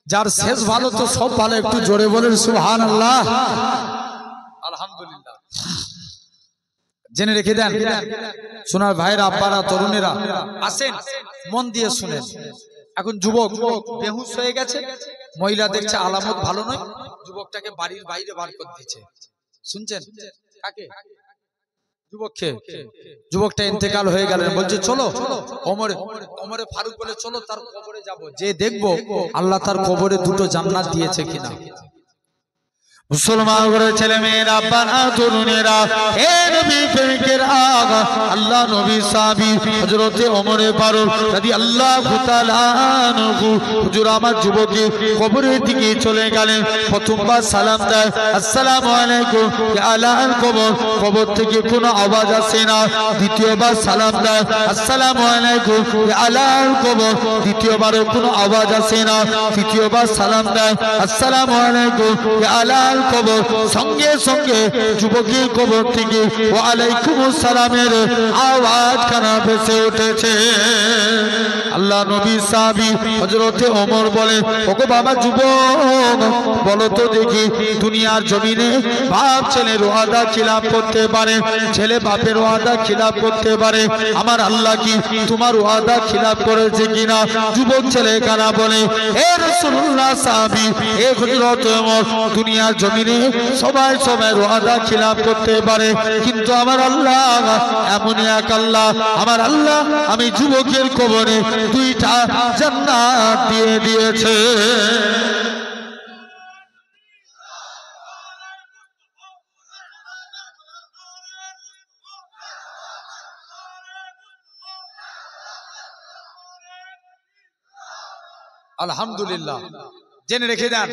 যার শেষ ভালো তো সব ভালো, একটু জোরে বলেন সুবহানাল্লাহ, আলহামদুলিল্লাহ। জেনে রেখে দেন সোনার ভাইরা, আব্বারা, তরুণেরা, আসেন মন দিয়ে শুনেন। এখন যুবক বেহুশ হয়ে গেছে, মহিলা দেখছে আলামত ভালো নয়, যুবকটাকে বাড়ির বাইরে বার করে দিয়েছে। শুনছেন? কাকে? যুবককে। যুবকটা ইন্তেকাল হয়ে গেলেন, বলছে চলো ওমরে ফারুক বলে চলো তার কবরে যাব, যে দেখবো আল্লাহ তার কবরে 2টো জান্নাত দিয়েছে কিনা। মুসলমান ঘরের ছেলে মেয়েরা, আব্বারা, তরুণেরা, হে নবী প্রেমিকের আগা, আল্লাহ নবী সাহাবী হযরতে ওমর ফারুক রাদিয়াল্লাহু তাআলা আনহু হুজুর আমার যুবককে কবরের দিকে চলে গেলেন। প্রথমবার সালাম দেয়, আসসালামু আলাইকুম, আলাল কবর, কবর থেকে কোনো আওয়াজ আসে না। দ্বিতীয়বার সালাম দেয়, আসসালামু আলাইকুম, আলাল কবর, দ্বিতীয়বারও কোনো আওয়াজ আসে না। তৃতীয়বার সালাম দেয়, আসসালামু আলাইকুম, আলাল কবর, সঙ্গে সঙ্গে যুবকের কবর থেকে ওয়া আলাইকুমুস সালামের আওয়াজ কানা ভেসে উঠেছে। আল্লাহ নবী সাহাবী হযরতে ওমর বলে, ওগো বাবা যুবক, বলো তো দেখি দুনিয়ার জমিনে বাপ ছেলের ওয়াদা খিলাফ করতে পারে? ছেলে বাপের ওয়াদা খিলাফ করতে পারে? আমার আল্লাহ কি তোমার ওয়াদা খিলাফ করেছে কিনা? যুবক ছেলে কানা বলে, হে রাসূলুল্লাহ সাহাবী, হে হযরত ওমর, দুনিয়ার জমিনে সবাই সবার ওয়াদা খিলাফ করতে পারে, কিন্তু আমার আল্লাহ এমনই এক আল্লাহ, আমার আল্লাহ আমি যুবকের কবরে 2টা জান্নাত দিয়ে দিয়েছে। আলহামদুলিল্লাহ। জেনে রেখে দেন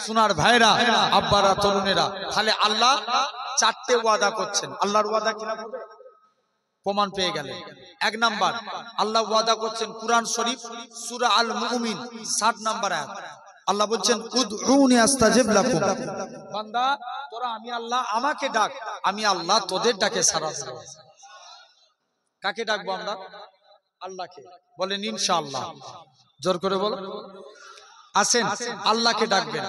সোনার ভাইরা, আব্বারা, তরুণেরা, তাহলে আল্লাহ 4টে ওয়াদা করছেন। আল্লাহর ওয়াদা খিলাফ হবে? প্রমাণ পেয়ে গেলেন। 1 নাম্বার, আল্লাহ ওয়াদা করছেন কুরআন শরীফ সূরা আল মুমিন 60 নাম্বার আয়াত। আল্লাহ বলছেন উদউনি আস্তাজিব লাকুম, বান্দা তোরা আমি আল্লাহ আমাকে ডাক, আমি আল্লাহ তোদের ডাকে সাড়া দেব। কাকে ডাকবো আমরা? আল্লাহকে। বলেন ইনশাআল্লাহ, জোর করে বলো। আসেন আল্লাহকে ডাকবেন।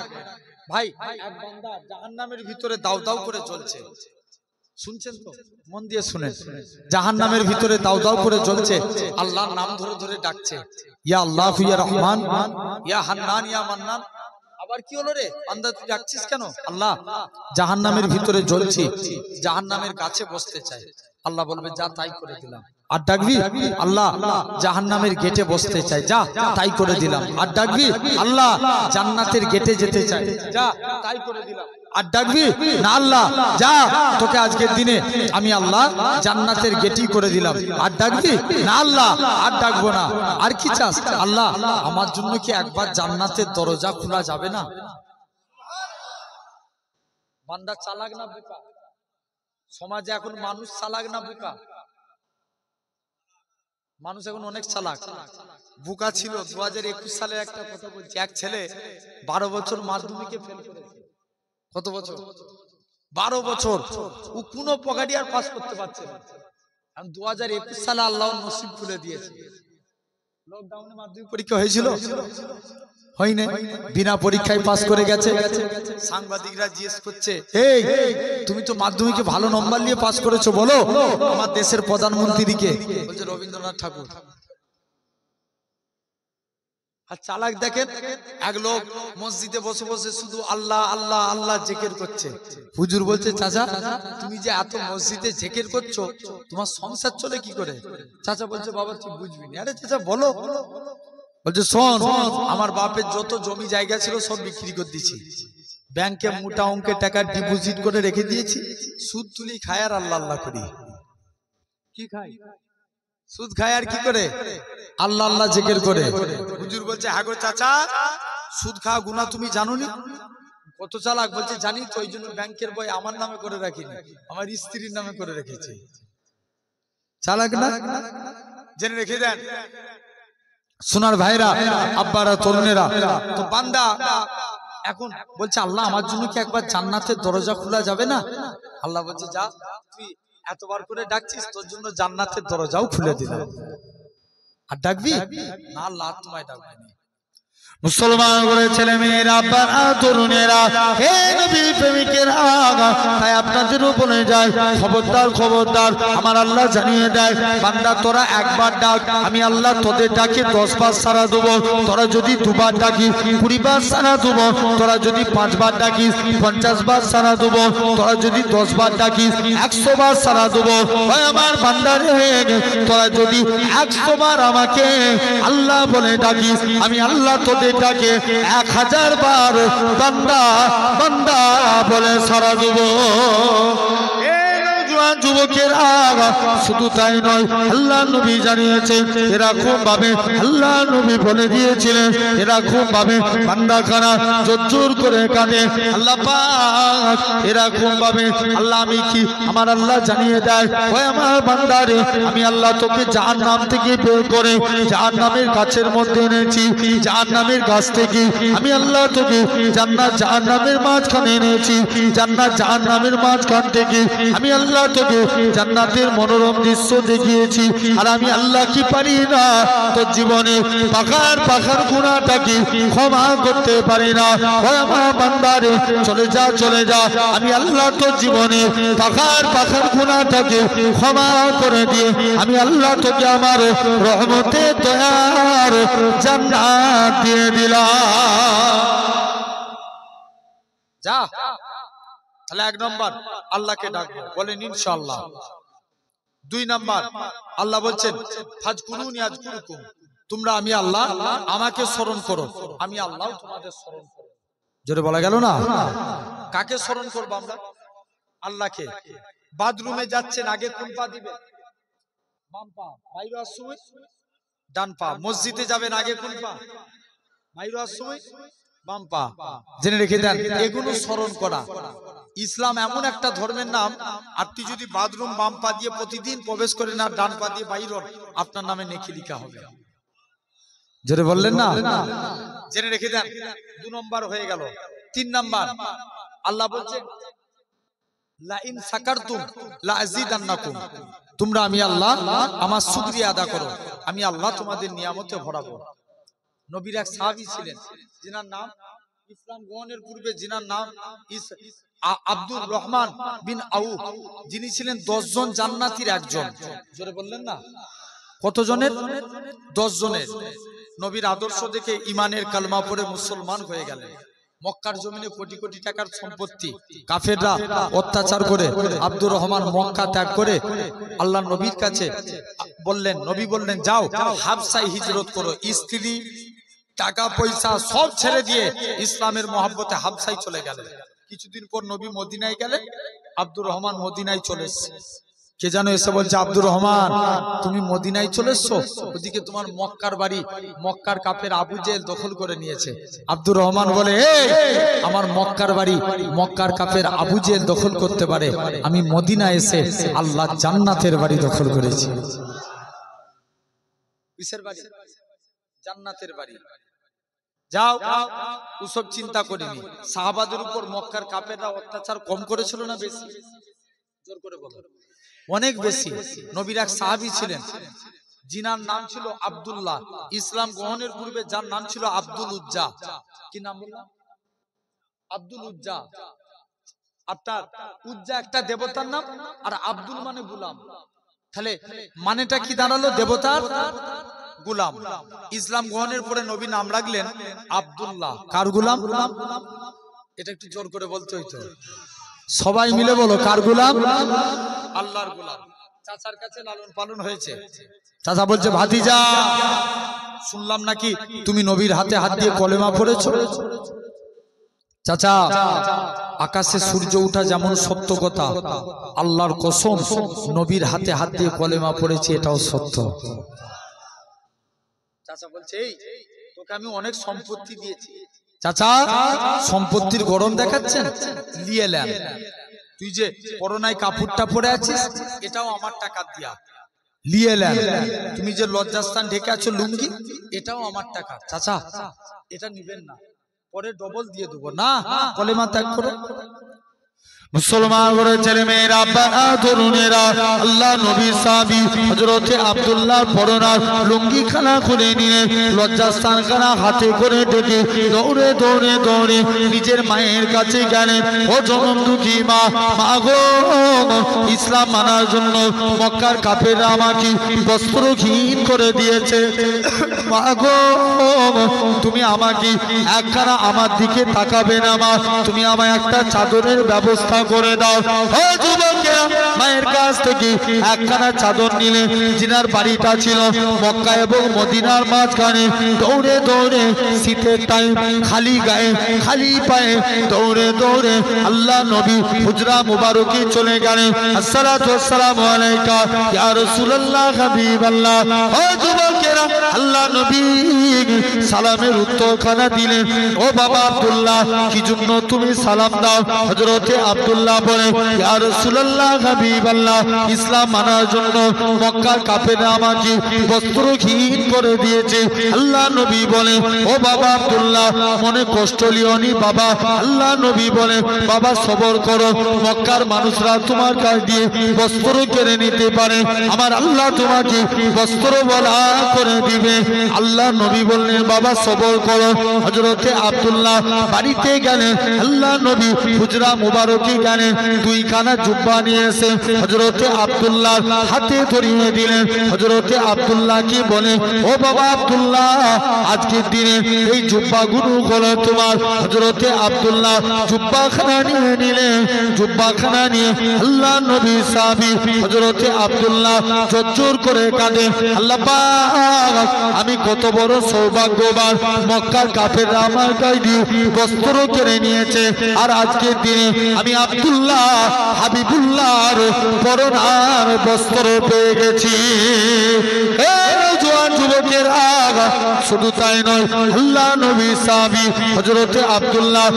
ভাই এক বান্দা জাহান্নামের ভিতরে দাউ দাউ করে জ্বলছে, শুনছেন তো? মন দিয়ে শুনেন। জাহান্নামের ভিতরে দাউ দাউ করে জ্বলছে, আল্লাহর নাম ধরে ধরে ডাকছে, ইয়া আল্লাহ, ইয়া রহমান, ইয়া হান্নান, ইয়া মান্নান। আবার কি হলো রে বান্দা, তুই ডাকছিস কেন? আল্লাহ জাহান্নামের ভিতরে জ্বলছি, জাহান্নামের কাছে বসতে চাই, আল্লাহ বলবে যা তাই করে দিলাম। আর ডাকবি আল্লাহ জাহান্নামের গেটে বসতে চাই, যা তাই করে দিলাম। আর ডাকবি আল্লাহ জান্নাতের গেটে যেতে চাই, যা তাই করে দিলাম। আর ডাকবি না আল্লাহ যা তোকে আজকের দিনে আমি আল্লাহ জান্নাতের গেটই করে দিলাম। আর ডাকবি না আল্লাহ আর ডাকবো না। আর কি চাস আল্লাহ আমার জন্য কি একবার জান্নাতের দরজা খোলা যাবে না? বান্দা চালাক না বোকা? সমাজে এখন মানুষ চালাক না বোকা? মানুষ এখন অনেক চালাক। বোকা ছিল 2021 সালে একটা কথা বলছি, এক ছেলে 12 বছর মাধ্যমিকে ফেল করেছে। কত বছর? 12 বছর। ও কোনো পকাটি আর পাস করতে পারছে না। 2021 সালে আল্লাহ নসিব খুলে দিয়েছে। লকডাউনে মাধ্যমিক পরীক্ষা হয়েছিল, হয় না? বিনা পরীক্ষায় পাস করে গেছে। সাংবাদিকরা জিজ্ঞেস করছে, এই তুমি তো মাধ্যমিকে ভালো নম্বর নিয়ে পাস করেছো, বলো আমার দেশের প্রধানমন্ত্রীকে। বলছে রবীন্দ্রনাথ ঠাকুর। আর চালাক দেখেন, এক লোক মসজিদে বসে বসে শুধু আল্লাহ আল্লাহ আল্লাহ জিকির করছে। হুজুর বলছে চাচা তুমি যে এত মসজিদে জিকির করছো তোমার সংসার চলে কি করে? চাচা বলছে বাবা তুই বুঝবি না। আরে চাচা বলো। বলছে শোন, আমার বাপের যত জমি জায়গা ছিল সব বিক্রি করে দিয়েছি, ব্যাংকে মোটা অঙ্কের টাকা ডিপোজিট করে রেখে দিয়েছি, সুদ তুলি খায় আর আল্লাহ আল্লাহ করি। কি খাই? সুদ খায় আর কি করে? আল্লাহ আল্লাহ জিকির করে। হুজুর বলছে হ্যাঁ গো চাচা সুদ খাওয়া গুনাহ তুমি জানো নি? কত চালাক। বলছে জানি তো, ওই জন্য ব্যাংকের বই আমার নামে করে রাখিনি, আমার স্ত্রীর নামে করে রেখেছি। চালাক না? জেনে রেখে দেন সোনার ভাইরা, আব্বারা, তরুণেরা। তো বান্দা এখন বলছে আল্লাহ আমার জন্য কি একবার জান্নাতের দরজা খোলা যাবে না? আল্লাহ বলছে যা তুই এতবার করে ডাকছিস তোর জন্য জান্নাতের দরজাও খুলে দিলাম। আর ডাকবি না আল্লাহ তোমায় ডাকবে না। মুসলমান করে ছেলে মেয়েরা, আব্বারা, তরুণেরা, হে নবী প্রেমিকেরা, তাই আপনাদের উপরে যায় খবরদার খবরদার, আমার আল্লাহ জানিয়ে দেয় বান্দা তোরা একবার ডাক, আমি আল্লাহ তোদের ডাকে 10 বার সাড়া দেবো। তোরা যদি 2 বার ডাকিস 20 বার সাড়া দেবো। তোরা যদি 5 বার ডাকিস 50 বার সাড়া দেবো। তোরা যদি 10 বার ডাকিস 100 বার সাড়া দেবো। ওই আমার বান্দা রে, তোরা যদি 100 বার আমাকে আল্লাহ বলে ডাকিস আমি আল্লাহ তোদের ডাকে 1000 বার বান্দা বান্দা বলে সাড়া দেব। যুবকেরা শুধু তাই নয়, আল্লাহ নবী জানিয়েছেন এরকম ভাবে আল্লাহ নবী বলে দিয়েছিলেন, এরকম ভাবে বান্দাখানা জোর করে কাঁদে আল্লাহ পাক, এরকম ভাবে আল্লাহ আমি কি আমার আল্লাহ জানিয়ে দেয় ওই আমার বান্দারে আমি আল্লাহ তোকে জাহান্নাম থেকে বের করে জাহান্নামের গাছের মধ্যে এনেছি, জাহান্নামের গাছ থেকে আমি আল্লাহ তোকে জান্নাত জাহান্নামের মাঝখানে এনেছি, জান্নাত জাহান্নামের মাঝখান থেকে আমি আল্লাহ তোকে জান্নাতের মনোরম দৃশ্য দেখিয়েছি। আর আমি আল্লাহ কি পারি না তোর জীবনে পাখার পাখার গুনাহটাকে ক্ষমা করতে পারি না। ওই আমার বান্দারে চলে যা চলে যা, আমি আল্লাহ তোর জীবনে পাখার পাখার গুনাহটাকে ক্ষমা করে দিয়ে আমি আল্লাহ তোকে আমার রহমতে দয়ার জান্নাত দিয়ে দিলাম। যা তাহলে 1 নম্বর আল্লাহকে ডাকবো, বলেন ইনশাআল্লাহ। 2 নম্বর আল্লাহ বলছেন ফাজকুরুনি আযকুরুকুম, তোমরা আমি আল্লাহ আমাকে স্মরণ করো, আমি আল্লাহ তোমাদের স্মরণ করব। জোরে বলা গেল না? কাকে স্মরণ করব আমরা? আল্লাহকে। বাথরুমে যাচ্ছেন আগে কোন পা দিবেন? বাম পা। বাইরে আসার সময় ডান পা। মসজিদে যাবেন আগে কোন পা? বাইরে আসার সময় বাম পা। জেনে রেখে দেন এগুলো স্মরণ করা। ইসলাম এমন একটা ধর্মের নাম, আর তুই যদি বাথরুম বাম পা দিয়ে প্রতিদিন প্রবেশ করে না ডান পা দিয়ে বাইর হন, আপনার নামে নেকি লিখা হবে। জোরে বললেন না? জেনে রেখে দেন 2 নম্বর হয়ে গেল। 3 নম্বর আল্লাহ বলছেন লা ইন সাকারতুম লা আযীদান্নাকুম, তোমরা আমি আল্লাহ আমার শুকরিয়া আদা করো, আমি আল্লাহ তোমাদের নিয়ামতে ভরাবো। নবীর এক সাহাবী ছিলেন যিনার নাম ইসলাম গ্রহণের পূর্বে যিনার নাম আব্দুর রহমান বিন আউফ, যিনি ছিলেন 10 জন জান্নাতীর একজন। জোরে বললেন না? কত জনের? 10 জনের। নবীর আদর্শ দেখে ঈমানের কালমা পড়ে মুসলমান হয়ে গেলেন। মক্কার জমিনে কোটি কোটি টাকার সম্পত্তি, কাফেররা অত্যাচার করে আব্দুর রহমান মক্কা ত্যাগ করে আল্লাহ নবীর কাছে বললেন, নবী বললেন যাও হাবশায় হিজরত করো, স্ত্রী টাকা পয়সা সব ছেড়ে দিয়ে ইসলামের মহব্বতে হাবশায় চলে গেলেন। কিছুদিন পর নবী মদিনায় গেলেন, আব্দুর রহমান মদিনায় চলে এসেছে। কে যেন এসে বলছে, আব্দুর রহমান তুমি মদিনায় চলে এসছো, ওদিকে তোমার মক্কার বাড়ি মক্কার কাফের আবু জেহেল দখল করে নিয়েছে। আব্দুর রহমান বলে, আমার মক্কার বাড়ি মক্কার কাফের আবু জেহেল দখল করতে পারে, আমি মদিনা এসে আল্লাহ জান্নাতের বাড়ি দখল করেছি। কিসের বাড়ি? জান্নাতের বাড়ি। যাও, ওসব চিন্তা করিনি। সাহাবাদের উপর মক্কার কাফেররা অত্যাচার কম করেছিল না বেশি? জোর করে বলো। অনেক বেশি। নবীর এক সাহাবী ছিলেন, যিনার নাম ছিল আব্দুল্লাহ। ইসলাম গ্রহণের পূর্বে যার নাম ছিল আব্দুল উজ্জা। কি নাম বললাম? আব্দুল উজ্জা। আপনার উজ্জা একটা দেবতার নাম, আর আব্দুল মানে গোলাম। তাহলে মানেটা কি দাঁড়ালো? দেবতার গোলাম। ইসলাম গ্রহণের পরে নবী নাম রাখলেন আব্দুল্লাহ। কার গোলাম? এটা একটু জোর করে বলতে হইতো। সবাই মিলে বলো, কার গোলাম? আল্লাহর গোলাম। চাচার কাছে লালন পালন হয়েছে। চাচা বলছে, ভাতিজা শুনলাম নাকি তুমি নবীর হাতে হাত দিয়ে কলেমা পড়েছো। চাচা, আকাশে সূর্য ওঠা যেমন সত্য কথা, আল্লাহর কসম নবীর হাতে হাত দিয়ে কলেমা পড়েছি, এটাও সত্য। চাচা বলছে, এই তোকে আমি অনেক সম্পত্তি দিয়েছি। চাচা সম্পত্তির গরম দেখাচ্ছেন? নিয়ে নেন। তুই যে করোনায় কাপড়টা পরে আছিস, এটাও আমার টাকা দিয়া নিয়ে নেন। তুমি যে লজ্জাস্থান ঢেকে আছো লুঙ্গি, এটাও আমার টাকা। চাচা এটা নিবেন না, পরে ডবল দিয়ে দেবো। না, কলেমা ত্যাগ করো। মুসলমান করে ছেলে মেয়েরা, বাবা তরুণেরা, আল্লাহ নবী সাহাবী হযরতে আব্দুল্লাহ পরনার লুঙ্গি খানা খুলে নিয়ে লজ্জাস্থান খানা হাতে করে ডেকে দৌড়ে দৌড়ে দৌড়ে নিজের মায়ের কাছে গেলেন। ও জনম দুঃখী মা, মাগো ইসলাম মানার জন্য মক্কার কাফেররা আমাকে বস্ত্রহীন করে দিয়েছে। মাগো তুমি আমাকে একখানা আমার দিকে তাকাবে না মা, তুমি আমায় একটা চাদরের ব্যবস্থা করে দাও। ও যুবকেরা, মায়ের কাছ থেকে একখানা চাদর নিলে, জিনার বাড়িটা ছিল মক্কা এবং মদিনার মাঝখানে, দৌড়ে দৌড়ে শীতের টাইম খালি গায়ে খালি পায়ে দৌড়ে দৌড়ে আল্লাহ নবী হুজরা মুবারকে চলে গেলেন। আসসালাতু ওয়াসসালামু আলাইকা ইয়া রাসূলুল্লাহ হাবিবাল্লাহ। ও যুবকেরা, আল্লাহ নবী সালামের উত্তরখানা দিলেন। ও বাবা আব্দুল্লাহ, কি জন্য তুমি সালাম দাও? হযরতে আব্দুল্লাহ বলে, ইয়া রাসূলুল্লাহ হাবিবাল্লাহ, ইসলাম মানার জন্য মক্কার কাফেররা আমাকে বস্ত্রহীন করে দিয়েছে। আল্লাহ নবী বলে, ও বাবা আব্দুল্লাহ মনে কষ্ট লিওনি বাবা। আল্লাহ নবী বলে, বাবা সবর করো, মক্কার মানুষরা তোমার কাছ দিয়ে বস্ত্র কেড়ে নিতে পারে, আমার আল্লাহ তোমাকে বস্ত্র বলা করে দিবে। আল্লাহ নবী বললেন, বাবা সবর করো। হযরতে আব্দুল্লাহ বাড়িতে গেলেন। আল্লাহ নবী হুজরা মুবারকে গেলেন, দুইখানা জুব্বা নিয়ে এসে হযরতে আব্দুল্লাহ হাতে ধরিয়ে দিলেন। হযরতে আব্দুল্লাহ কি বলে, ও বাবা আব্দুল্লাহ আজকের দিনে এই জুব্বাগুলো হলো তোমার। হযরতে আব্দুল্লাহ জুব্বাখানা নিয়ে নিলেন। জুব্বাখানা নিয়ে আল্লাহ নবী সাহাবী হযরতে আব্দুল্লাহ জোর করে কাঁদে, আল্লাহ পাক আমি কত বড় সৌভাগ্যবান, মক্কার কাফেররা আমার গায়ে দিয়ে বস্ত্র কেড়ে নিয়েছে, আর আজকের দিনে আমি আব্দুল্লাহ হাবিবুল্লাহর পরনার বস্ত্র পেয়ে গেছি। জোয়ান যুবকেরা, শুধু তাই নয়, আল্লাহ নবী সাহাবী হযরতে আব্দুল্লাহ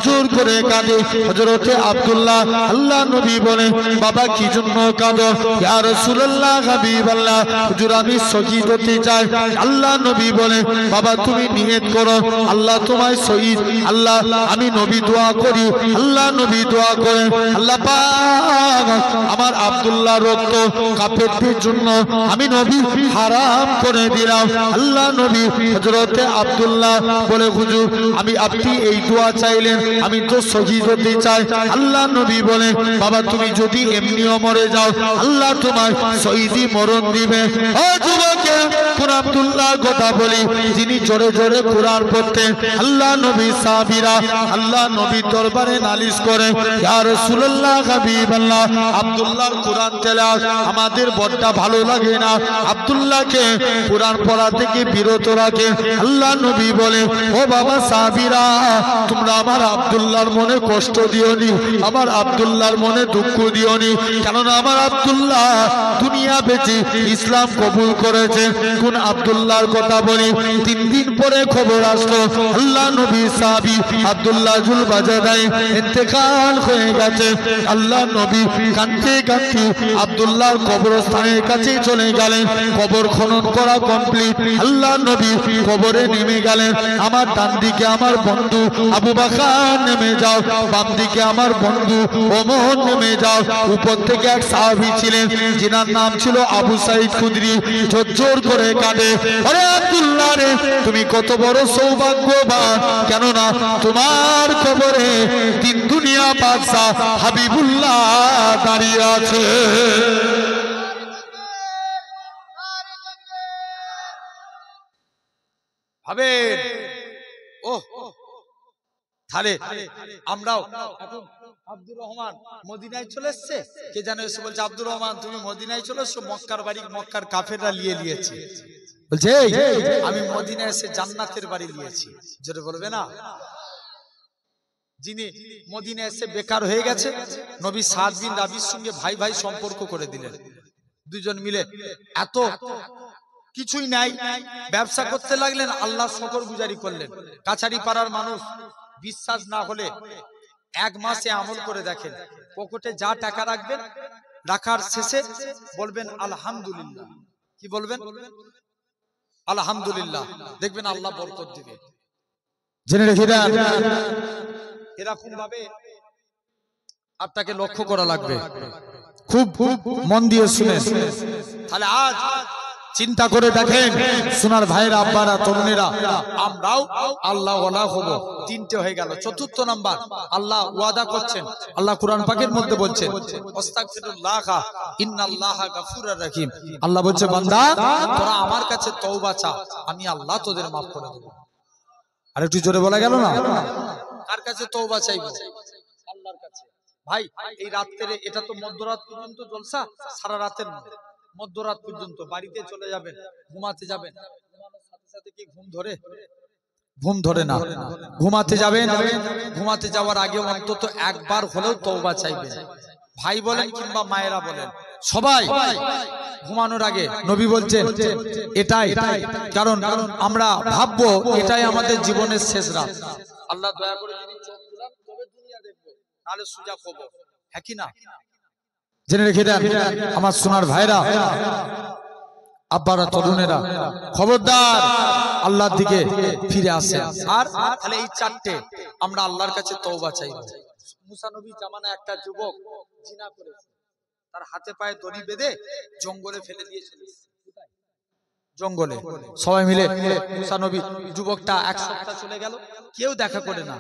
জোর করে কাঁদে। হযরতে আব্দুল্লাহ আল্লাহ নবী বলে, বাবা কি জন্য কাঁদো? ইয়া রাসূলুল্লাহ হাবিবাল্লাহ, হুজুর আমি শহীদ হতে চাই। আল্লাহ নবী বলে, বাবা তুমি নিয়ত করো, আল্লাহ তোমায় শহীদ। আল্লাহ আমি নবী দোয়া করি, আল্লাহ নবী দোয়া করে আল্লাহ পাক আমার আব্দুল্লাহ রক্ত কাফেরদের জন্য আমি নবী হারাম করে দিলাম। আল্লাহ নবী হযরতে আব্দুল্লাহ বলে হুজুর আমি আপনি এই দোয়া চাইলেন, আমি তো শহীদ হতে চাই। আল্লাহ নবী বলে বাবা তুমি যদি এমনিও মরে যাও আল্লাহ তোমার শহীদি মরণ দিবে। ও যুবকেরা কোন আব্দুল্লাহর কথা বলি যিনি জোরে জোরে কোরআন পড়তেন। আল্লাহ নবী সাহাবীরা আল্লাহ নবীর দরবারে নালিশ করে ইয়া রাসূলুল্লাহ হাবিবাল্লাহ আব্দুল্লাহর কোরআন তেলাওয়াত আমাদের বড়টা ভালো লাগে না, আব্দুল্লাহকে কোরআন পড়া থেকে বিরত রাখে। আল্লাহ নবী বলে ও বাবা সাহাবীরা তোমরা আমার আব্দুল্লাহর মনে কষ্ট দিওনি, আমার আব্দুল্লাহর মনে দুঃখ দিওনি, কেননা আমার আব্দুল্লাহ দুনিয়া বেঁচে ইসলাম কবুল করেছে। কোন আব্দুল্লাহর কথা বলি 3 দিন পরে খবর আসলো আল্লাহ নবী সাহাবী আব্দুল্লাহ জুল বাজাদাই ইন্তেকাল হয়ে গেছে। আল্লাহ নবী কাঁদতে কাঁদতে আব্দুল্লাহর কবরস্থানের কাছে চলে গেলেন। কবর খনন করা কমপ্লিট। আল্লাহ নবী কবরে নেমে গেলেন। আমার ডান দিকে আমার বন্ধু আবু বকর নেমে যাও, বাম দিকে আমার বন্ধু ওমর নেমে যাও। উপর থেকে এক সাহাবী ছিলেন যিনার নাম ছিল আবু সাঈদ খুদরি, ঝরঝর করে কাঁদে আরে আব্দুল্লাহ রে তুমি কত বড় সৌভাগ্যবান, কেননা তোমার কবরে 3 দুনিয়া বাদশা হাবিবুল্লাহ দাঁড়িয়ে আছে। ভাবেন ও তাহলে আমরাও এখন আব্দুর রহমান মদিনায় চলে এসছে, কে জানো এসে বলছে আব্দুর রহমান তুমি মদিনায় চলে এসছো, মক্কার বাড়ি মক্কার কাফেররা নিয়েছে। বলছে আমি মদিনায় এসে জান্নাতের বাড়ি নিয়েছি। জোরে বলবে না? যিনি মদিনায় এসে বেকার হয়ে গেছে নবী সাদ বিন রাবির সঙ্গে ভাই ভাই সম্পর্ক করে দিলেন। দুজন মিলে এত কিছুই নাই ব্যবসা করতে লাগলেন, আল্লাহ শুকরগুজারি করলেন। কাছারি পাড়ার মানুষ বিশ্বাস না হলে 1 মাসে আমল করে দেখেন, পকেটে যা টাকা রাখবেন রাখার শেষে বলবেন আলহামদুলিল্লাহ। কি বলবেন? আলহামদুলিল্লাহ। দেখবেন আল্লাহ বরকত দিবে। জেনে রেখে দেন এরকম ভাবে আপনাকে লক্ষ্য করা লাগবে। খুব মন দিয়ে শুনেন। তাহলে আজ চিন্তা করে দেখেন সোনার ভাইরা আব্বারা তরুণেরা আমরাও আল্লাহ ওয়ালা হব। 3টে হয়ে গেল। 4র্থ নাম্বার আল্লাহ ওয়াদা করছেন, আল্লাহ কুরআন পাকের মধ্যে বলছেন আস্তাগফিরুল্লাহ ইন্নাল্লাহা গাফুরুর রহিম। আল্লাহ বলছে বান্দা তোরা আমার কাছে তওবা চা, আমি আল্লাহ তোদের maaf করে দেব। আর একটু জোরে বলা গেল না? কার কাছে তওবা চাইবো? আল্লাহর কাছে। ভাই এই রাত্রে এটা তো মধ্যরাত পর্যন্ত জলসা, সারা রাতের মধ্যরাত পর্যন্ত বাড়িতে চলে যাবেন, ঘুমাতে যাবেন। ঘুমানোর সাথে সাথে কি ঘুম ধরে? ঘুম ধরে না। ঘুমাতে যাবেন, ঘুমাতে যাওয়ার আগে অন্তত একবার হলেও তওবা চাইবেন। ভাই বলেন কিংবা মায়েরা বলেন, সবাই ঘুমানোর আগে নবী বলছেন এটাই, কারণ আমরা ভাববো এটাই আমাদের জীবনের শেষ রাত। আল্লাহ দয়া করে যদি চোখ খুলান তবে দুনিয়া দেখবো, নাহলে সুজা খবর। হ্যাঁ কি না? জেনে রেখে দেন আমার সোনার ভাইরা আব্বারা তরুণেরা, খবরদার আল্লাহর দিকে ফিরে আসেন। আর তাহলে এই 4টে আমরা আল্লাহর কাছে তওবা চাইব। মুসা নবী জামানা একটা যুবক জিনা করেছে, তার হাতে পায়ে দড়ি বেঁধে জঙ্গলে ফেলে দিয়েছিল। জঙ্গলে সবাই মিলে মুসা নবী, যুবকটা 1 সপ্তাহ চলে গেল, কেউ দেখা করে না।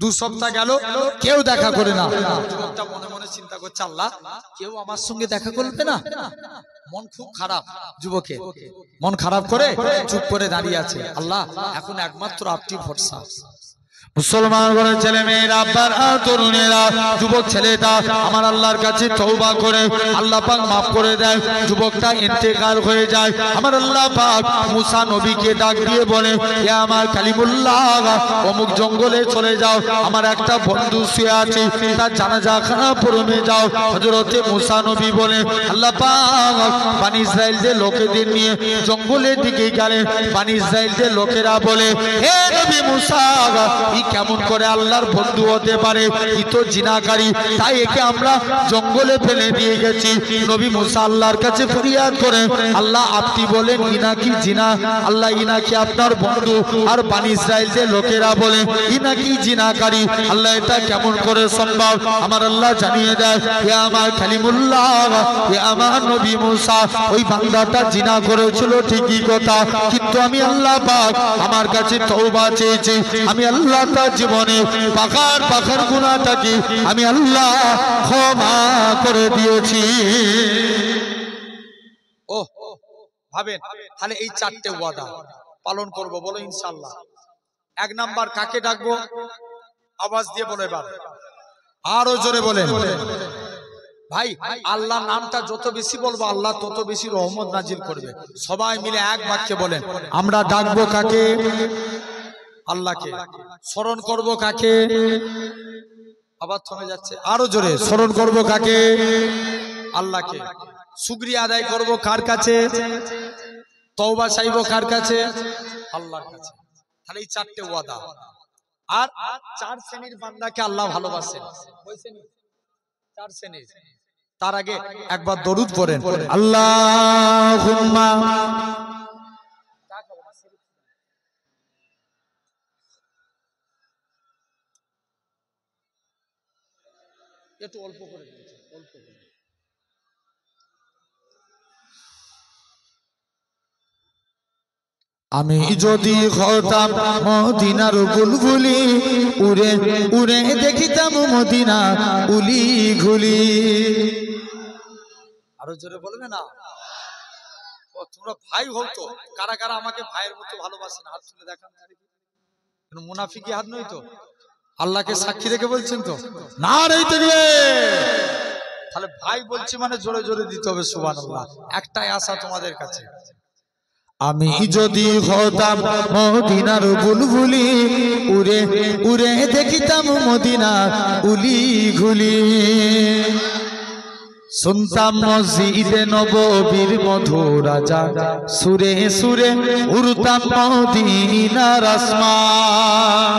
2 সপ্তাহ গেল, কেউ দেখা করে না। যুবকটা মনে মনে চিন্তা করছে আল্লাহ কেউ আমার সঙ্গে দেখা করবে না। মন খুব খারাপ যুবকে, মন খারাপ করে চুপ করে দাঁড়িয়ে আছে। আল্লাহ এখন একমাত্র আপনি ভরসা। মুসলমান ঘরে ছেলে মেয়েরা আব্বারা তরুণেরা যুবক ছেলেটা আমার আল্লাহর কাছে তওবা করে আল্লাহ পাক maaf করে দেয়। যুবকটা ইন্তেকাল হয়ে যায়। আমার আল্লাহ পাক মুসা নবীকে ডাক দিয়ে বলে হে আমার কালিমুল্লাহ অমুক জঙ্গলে চলে যাও, আমার একটা বন্ধু শুয়ে আছে, তার জানাজা খানা পড়ে যাও। হযরতে মুসা নবী বলে আল্লাহ পাক বনি ইসরাইলদের লোকেদের নিয়ে জঙ্গলের দিকে গেলেন। বনি ইসরাইলদের লোকেরা বলে হে নবী মুসা কেমন করে আল্লাহর বন্ধু হতে পারে? ই তো জিনাকারী, তাই একে আমরা জঙ্গলে ফেলে দিয়ে গেছি। নবী মুসা আল্লাহর কাছে ফরিয়াদ করে, আল্লাহ আপনি বলেন ইনাকি জিনা, আল্লাহ ইনাকি আপনার বন্ধু, আর বনি ইসরাইলের লোকেরা বলে ইনাকি জিনাকারী। আল্লাহ এটা কেমন করে সম্ভব? আমার আল্লাহ জানিয়ে দেয়, হে আমার কালিমুল্লাহ, হে আমার নবী মুসা, ওই বান্দাটা জিনা করেছিল ঠিকই কথা, কিন্তু আমি আল্লাহ পাক আমার কাছে তওবা চেয়েছি। আমি আল্লাহ তার জীবনে পাখার গুনাহটাকে আমি আল্লাহ ক্ষমা করে দিয়েছি। ও ভাবেন, তাহলে এই চারটে ওয়াদা পালন করব, বলো ইনশাআল্লাহ। এক নাম্বার কাকে ডাকবো? আওয়াজ দিয়ে বলো, এবার আরো জোরে বলেন ভাই। আল্লাহ নামটা যত বেশি বলবো আল্লাহ তত বেশি রহমত নাজিল করবে। সবাই মিলে এক বাক্যে বলেন, আমরা ডাকবো কাকে? আল্লাহকে। স্মরণ করব কাকে? আবার থমে যাচ্ছে, আরো জোরে স্মরণ করব কাকে? আল্লাহকে। শুকরিয়া আদায় করব কার কাছে? তওবা চাইবো কার কাছে? আল্লাহর কাছে। তাহলে এই চারটে ওয়াদা। আর চার শ্রেণীর বান্দাকে আল্লাহ ভালোবাসেন। চার শ্রেণীর। তার আগে একবার দরুদ পড়েন, আল্লাহুম্মা একটু অল্প করে দিয়েছে, অল্প করে। আমি যদি হতাম মদিনার বুলবুলি, উড়ে উড়ে দেখিতাম মদিনা উলি ঘুলি। আরো জোরে বলবে না? ও তোমরা ভাই হতো, কারা কারা আমাকে ভাইয়ের মতো ভালোবাসেন? হাত তুলে দেখান। মুনাফিকি হাত নই তো? আল্লাহকে সাক্ষী রেখে বলছেন তো? না রে তাহলে ভাই বলছি মানে জোরে জোরে দিতে হবে সুবহানাল্লাহ। একটাই আশা তোমাদের কাছে, আমি যদি হতাম মদিনার বুলবুলি, উড়ে উড়ে দেখিতাম মদিনা উলি ঘুলি। শুনতাম মসজিদে নববীর মধুর আজান, সুরে সুরে উড়তাম মদিনার আসমান।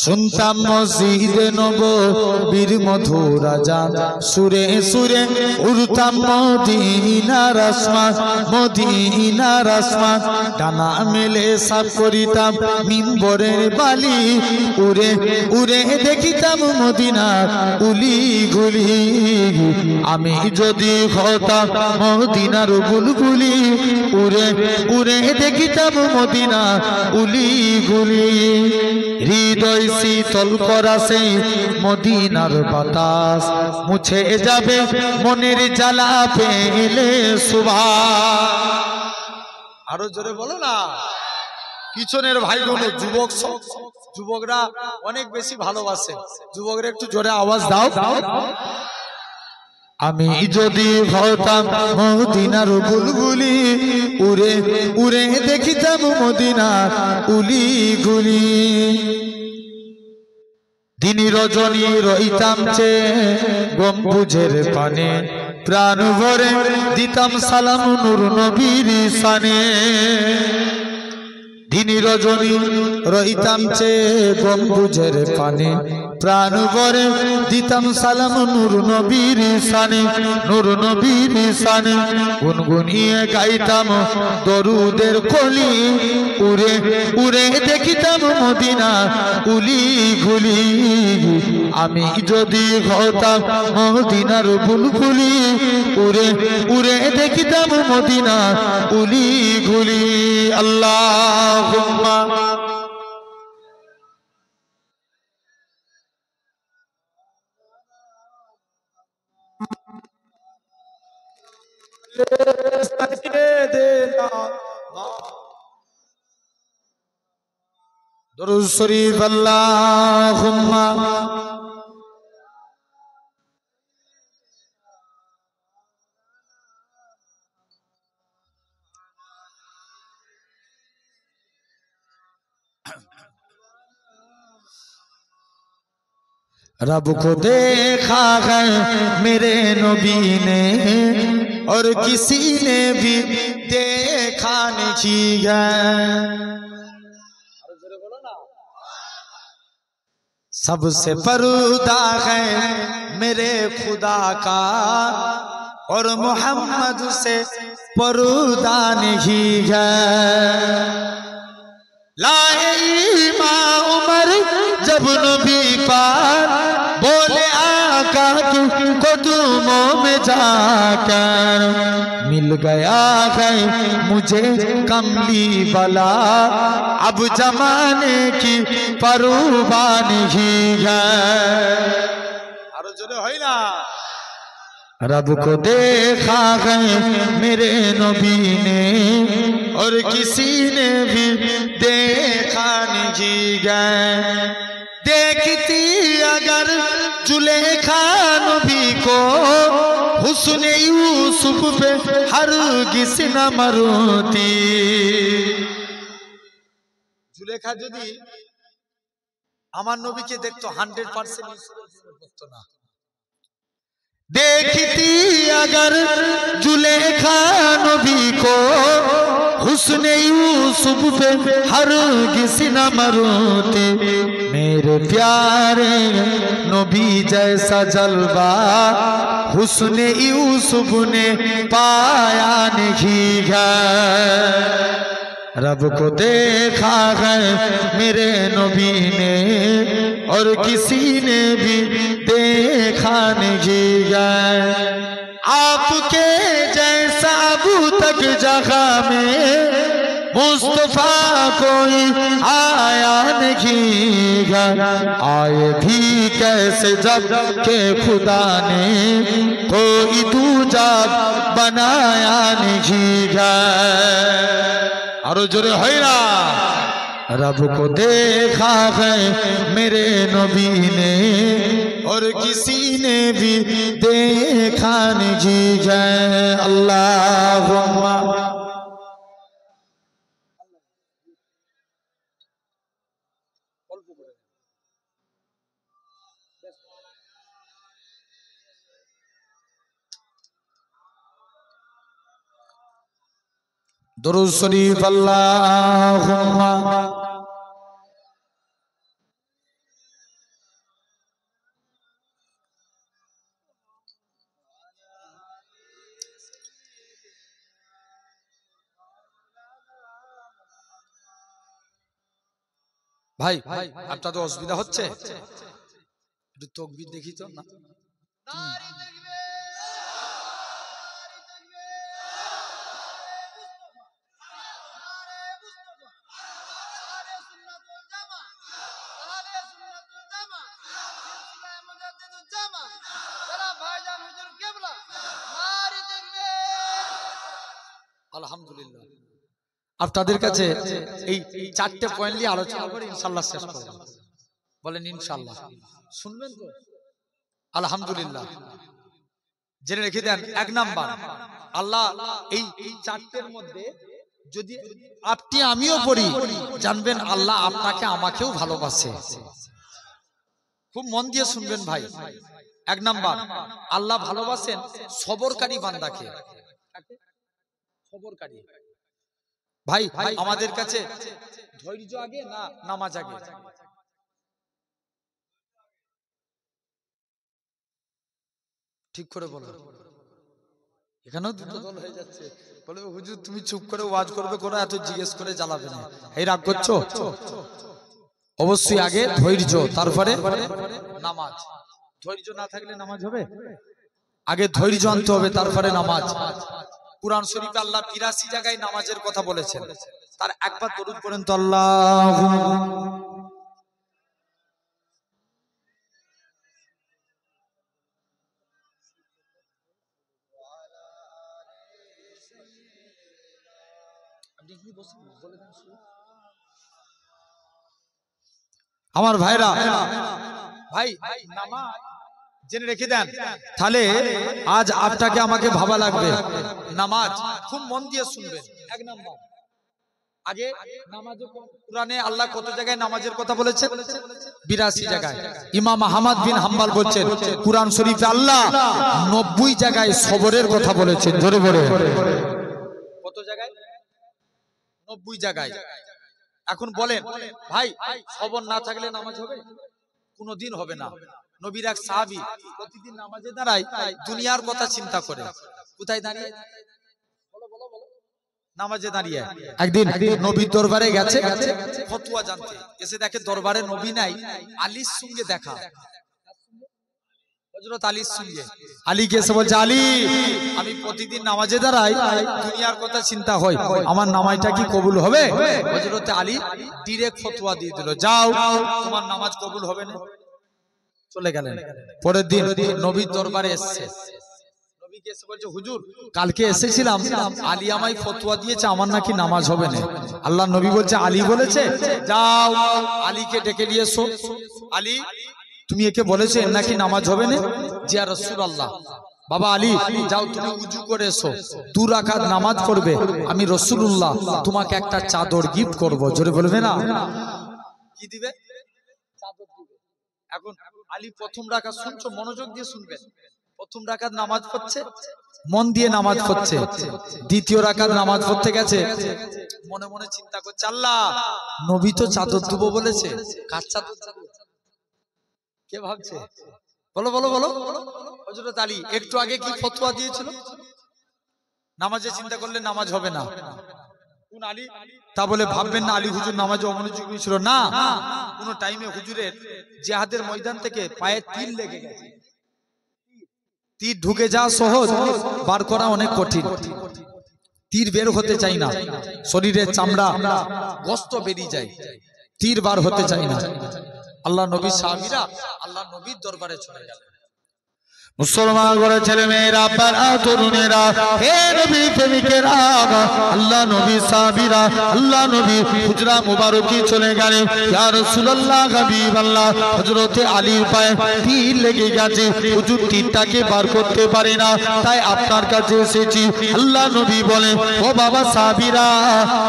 শুনতাম মসজিদে নববীর মধুর আজান, সুরে সুরে উড়তাম মদিনার আসমান, মদিনার আসমান। ডানা মেলে সাফ করিতাম মিম্বরের বালি, উড়ে উড়ে দেখিতাম মদিনার উলি গুলি। আমি যদি হতাম মদিনার বুলবুলি, উড়ে উড়ে দেখিতাম মদিনার উলি গুলি। হৃদয় শীতল করা সেই মদিনার বাতাস, মুছে যাবে মনের জ্বালা পেলে সুবহান। আরো জোরে বলো না। পিছনের ভাইগুলো যুবকরা অনেক বেশি ভালোবাসে, যুবকরা একটু জোরে আওয়াজ দাও। আমি যদি হতাম মদিনার বুলবুলি, উড়ে উড়ে দেখিতাম মদিনার উলি গুলি। দিনী রজনী রইতাম চে গম্বুজের পানে, প্রাণ ভরে দিতাম সালাম নূর নবীর শানে। দিনী রজনী রইতাম চে গম্বুজের পানে, প্রাণ ভরে দিতাম সালাম নূর নবীর শানে, নূর নবীর শানে। গুনগুনিয়ে গাইতাম দরুদের কলি, উড়ে উড়ে দেখিতাম মদিনা উলি ঘুলি। আমি যদি হতাম মদিনার বুলবুলি, উড়ে উড়ে দেখিতাম মদিনা উলি ঘুলি। আল্লাহুম্মা দরুদ শরীফ। আল্লাহুম্মা रब को देखा है मेरे नबी ने और किसी ने भी देखा नहीं है। सबसे पर्दा है मेरे खुदा का और मोहम्मद से पर्दा नहीं है। लाए इमाम उमर जब नबी पाक बोले आका की कदमों में जाकर मिल गया है मुझे कमली वाला, अब जमाने की परवाह नहीं है। आरो जोरे होई ना। रब को देखा है मेरे नबी ने और किसी ने भी देखा नहीं गए। देखती अगर जुलेखा नबी को हुस्न यूसुफ पे हरगिज़ न मरती। जुलेखा यदि আমার নবীকে দেখতো 100% यूसुफ করতো না। देखती अगर जुलेखा नबी को हुस्न यूसुफ पे हरगिज़ न मरती। मेरे प्यारे नबी जैसा जलवा हुस्न यूसुफ ने पाया नहीं है। रब को देखा है मेरे नबी ने और किसी ने भी देखा नहीं है। आपके जैसा अबू तक जगह में मुस्तफा कोई आया नहीं है। आए भी कैसे जब के खुदा ने कोई दूजा बनाया नहीं है। आरो जोरे है ना। रब को देखा है मेरे नबी ने और किसी ने भी देखा नहीं है। अल्लाहुम्मा दुरूद शरीफ अल्लाहुम्मा भाई আপনাদের অসুবিধা হচ্ছে একটু তাকবীর দেখি তো না। আলহামদুলিল্লাহ আপনাদের কাছে এই চারটে পয়েন্ট নিয়ে আলোচনা করে ইনশাআল্লাহ শেষ করব। বলেন ইনশাআল্লাহ শুনবেন তো? আলহামদুলিল্লাহ জেনে রেখে দেন। এক নাম্বার, আল্লাহ এই চারটের মধ্যে যদি আপনি আমিও পড়ি জানবেন আল্লাহ আপনাকে আমাকেও ভালোবাসে। খুব মন দিয়ে শুনবেন ভাই। এক নাম্বার, আল্লাহ ভালোবাসেন সবরকারী বান্দাকে। সবরকারী ভাই আমাদের কাছে ধৈর্য আগে না নামাজ আগে? ঠিক করে বলো। এখানেও দুটো দল হয়ে যাচ্ছে। বলবে হুজুর তুমি চুপ করে ওয়াজ করবে, কোনো এত জিজ্ঞেস করে জ্বালাবে না। এই রাগ করছো? অবশ্যই আগে ধৈর্য, তারপরে নামাজ। ধৈর্য না থাকলে নামাজ হবে? আগে ধৈর্য আনতে হবে, তারপরে নামাজ। কুরআন শরীফে আল্লাহ ৮২ জায়গায় নামাজের কথা বলেছেন। তার একবার দরুদ পড়েন তো আল্লাহুম্মা। আমার ভাইরা ভাই নামাজ জেনে রেখে দেন, তাহলে আজ আপনাকে আমাকে ভাবা লাগবে। নামাজ খুব মন দিয়ে শুনবেন। এক নাম্বার, আগে নামাজে কুরআনে আল্লাহ কত জায়গায় নামাজের কথা বলেছেন? ৮২ জায়গায়। ইমাম আহমদ বিন হাম্বল বলছেন কুরআন শরীফে আল্লাহ ৯০ জায়গায় সবরের কথা বলেছেন। জোরে বলে কত জায়গায়? ৯০ জায়গায়। এখন বলেন ভাই সবর না থাকলে নামাজ হবে? কোনোদিন হবে না। নবীর এক সাহাবী প্রতিদিন নামাজে দাঁড়ায়, দুনিয়ার কথা চিন্তা করে। কোথায় দাঁড়িয়ে? নামাজে দাঁড়িয়ে। একদিন নবীর দরবারে গেছে ফতোয়া জানতে, এসে দেখে দরবারে নবী নাই, আলীর সঙ্গে দেখা। হযরত আলীর সঙ্গে। আলীকে এসে বলছে, আলী আমি প্রতিদিন নামাজে দাঁড়াই, দুনিয়ার কথা চিন্তা হয়, আমার নামাজটা কি কবুল হবে? হযরত আলী ডাইরেক্ট ফতোয়া দিয়ে দিল, যাও তোমার নামাজ কবুল হবে না। চলে গেলেন। পরের দিন নবীর দরবারে এসেছে, নবীকে এসে বলছে, হুজুর কালকে এসেছিলাম, আলী আমায় ফতোয়া দিয়েছে আমার নাকি নামাজ হবে না। আল্লাহর নবী বলছে, আলী বলেছে? যাও আলীকে ডেকে নিয়ে এসো। আলী তুমি একে বলেছো এর নাকি নামাজ হবে না? জি ইয়া রাসূলুল্লাহ। বাবা আলী যাও তুমি উজু করে এসো, 2 রাকাত নামাজ পড়বে, আমি রাসূলুল্লাহ তোমাকে একটা চাদর গিফট করব। জোরে বলবে না? কি দিবে? চাদর দিবে। এখন আলী প্রথম রাকাত, শুনছো মনোযোগ দিয়ে শুনবেন, প্রথম রাকাত নামাজ পড়ছে, মন দিয়ে নামাজ পড়ছে। দ্বিতীয় রাকাত নামাজ পড়তে গেছে, মনে মনে চিন্তা করছে, আল্লাহ নবী তো চাদর দেবো বলেছে, কার চাদর? কে ভাবছে? বলো বলো বলো। হযরত আলী একটু আগে কি ফতোয়া দিয়েছিল? নামাজে চিন্তা করলে নামাজ হবে না। কোন আলী? তা বলে ভাববেন না আলী হুজুর নামাজে অমনোযোগী ছিল না। কোন টাইমে হুজুরের জিহাদের ময়দান থেকে পায়ে তীর লেগে গেছে। তীর ঢুকে যাওয়া সহজ, বার করা অনেক কঠিন। তীর বের হতে চাই না, শরীরের চামড়া গোশত বেরিয়ে যায়, তীর বার হতে চাই না। আল্লাহ নবী সাহাবীরা আল্লাহ নবীর দরবারে চলে গেলেন। মুসলমান ঘরে ছেলে মেয়েরা, বাবা তরুণেরা, হে নবী প্রেমিকেরা, আল্লাহ নবী সাহাবীরা আল্লাহ নবী হুজরা মুবারকি চলে গেলেন। ইয়া রাসূলুল্লাহ হাবিবাল্লাহ, হযরত আলীর পায়ে তীর লেগে গেছে, হুজুর তীরটাকে বার করতে পারে না, তাই আপনার কাছে এসেছি। আল্লাহ নবী বলেন, ও বাবা সাহাবীরা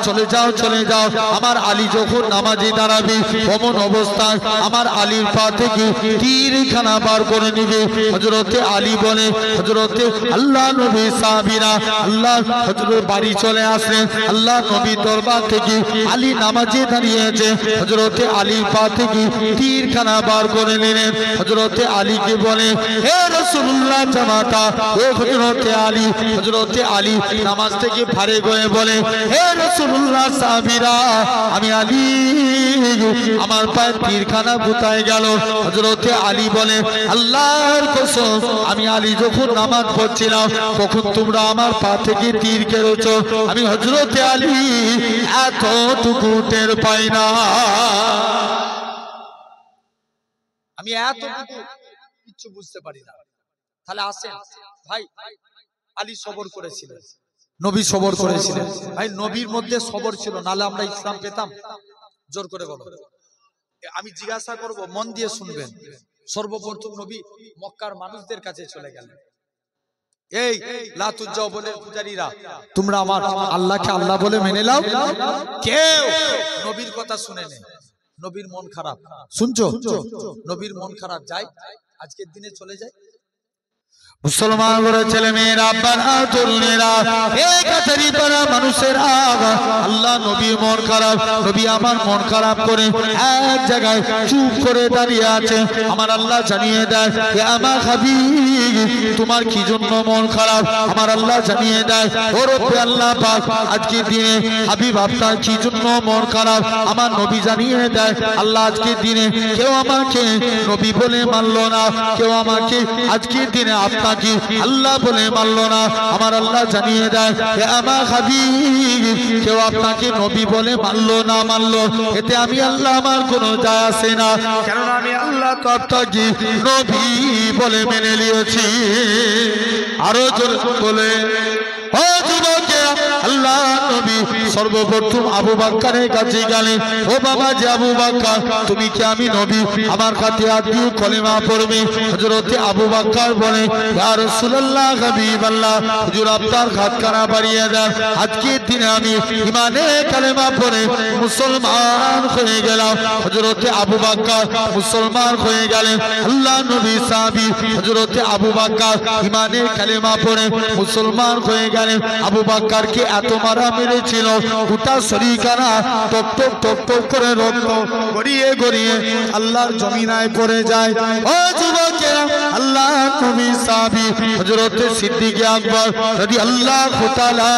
চলে যাও চলে যাও, আমার আলী যখন নামাজে দাঁড়াবে এমন অবস্থায় আমার আলীর পা থেকে তীরখানা বার করে নেবে। হযরত আলী বলে, হযরতে আল্লাহ নবী সাহাবীরা আল্লাহ হযরত বাড়ি চলে আসলেন। আল্লাহ নবী দরবার থেকে আলী নামাজে দাঁড়িয়েছে, হযরতে আলীর পা থেকে তীরখানা বার করে নিলেন। হযরতে আলীকে বলে, হে রাসূলুল্লাহ জামাতা, ও হযরতে আলী। হযরতে আলী নামাজ থেকে ফারেক হয়ে বলে, হে রাসূলুল্লাহ সাহাবীরা আমি আলী, আমার পায়ে তীরখানা গুতায় গেল। হযরতে আলী বলে, আল্লাহর কসম আমি আলী যখন নামাজ পড়ছিলাম তখন তোমরা আমার পা থেকে তীর কেড়েছো, আমি হযরতে আলী এতটুকু টের পাই না, আমি এতটুকু কিছু বুঝতে পারি না। তাহলে আসেন ভাই, আলী সবর করেছিলেন, নবী সবর করেছিলেন। ভাই নবীর মধ্যে সবর ছিল, নালে আমরা ইসলাম পেতাম? জোর করে বলো। আমি জিজ্ঞাসা করব, মন দিয়ে শুনবেন। সর্বপ্রথম নবী মক্কার মানুষদের কাছে চলে গেলেন, এই লাতুজ্জাও বলে পূজারীরা তোমরা আমার আল্লাহকে আল্লাহ বলে মেনে নাও। কেউ নবীর কথা শুনে নেই, নবীর মন খারাপ। শুনছো? নবীর মন খারাপ, যায় আজকের দিনে চলে যায়। মুসলমান ঘরের ছেলে মেয়েরা, বাবা তরুণেরা, এই কাছারি পাড়া মানুষেরা, আল্লাহ নবী মন খারাপ, নবী আমার মন খারাপ করে এক জায়গায় চুপ করে দাঁড়িয়ে আছে। আমার আল্লাহ জানিয়ে দেয়, হে আমার হাবিব তোমার কি জন্য মন খারাপ? আমার আল্লাহ জানিয়ে দেয়, ও রব্বে আল্লাহ পাক আজকের দিনে হাবিব আপনার কি জন্য মন খারাপ? আমার নবী জানিয়ে দেয়, আল্লাহ আজকের দিনে কেউ আমাকে নবী বলে মানলো না, কেউ আমাকে আজকের দিনে আপনার আল্লাহ বলে মানলো না। আমার আল্লাহ জানিয়ে দেয়, হে আমার হাবিব কেউ আপনাকে নবী বলে মানলো না মানলো, এতে আমি আল্লাহ আমার কোনো যায় আসে না, কেননা আমি আল্লাহ তো আপনাকে নবী বলে মেনে নিয়েছি। আরো জোরে বলে, ও যুবকেরা, আল্লাহ নবী সর্বপ্রথম আবু বকরের কাছে গেলেন, ও বাবা যে আবু বকর তুমি কি আমি নবী আমার কাছে আদিও কলেমা পড়বে? হযরতে আবু বকর বলে, ইয়া রাসূলুল্লাহ হাবিবাল্লাহ হুজুর আপনার হাতখানা বাড়িয়ে দেন, আজকের দিনে আমি ঈমানে কালেমা পড়ে মুসলমান হয়ে গেলাম। হযরতে আবু বকর মুসলমান হয়ে গেলেন। আল্লাহ নবী সাহাবী হযরতে আবু বকর ঈমানে কালেমা পড়ে মুসলমান হয়ে গেলেন। আবু বকরকে এত মারা মেরেছিল গোটা শরীরখানা টপ টপ টপ টপ করে রক্ত গড়িয়ে গড়িয়ে আল্লাহর জমিনায় পড়ে যায়। ও যুবকেরা, আল্লাহ নবী সাহাবী হযরত সিদ্দিক আকবর রাদিয়াল্লাহু তাআলা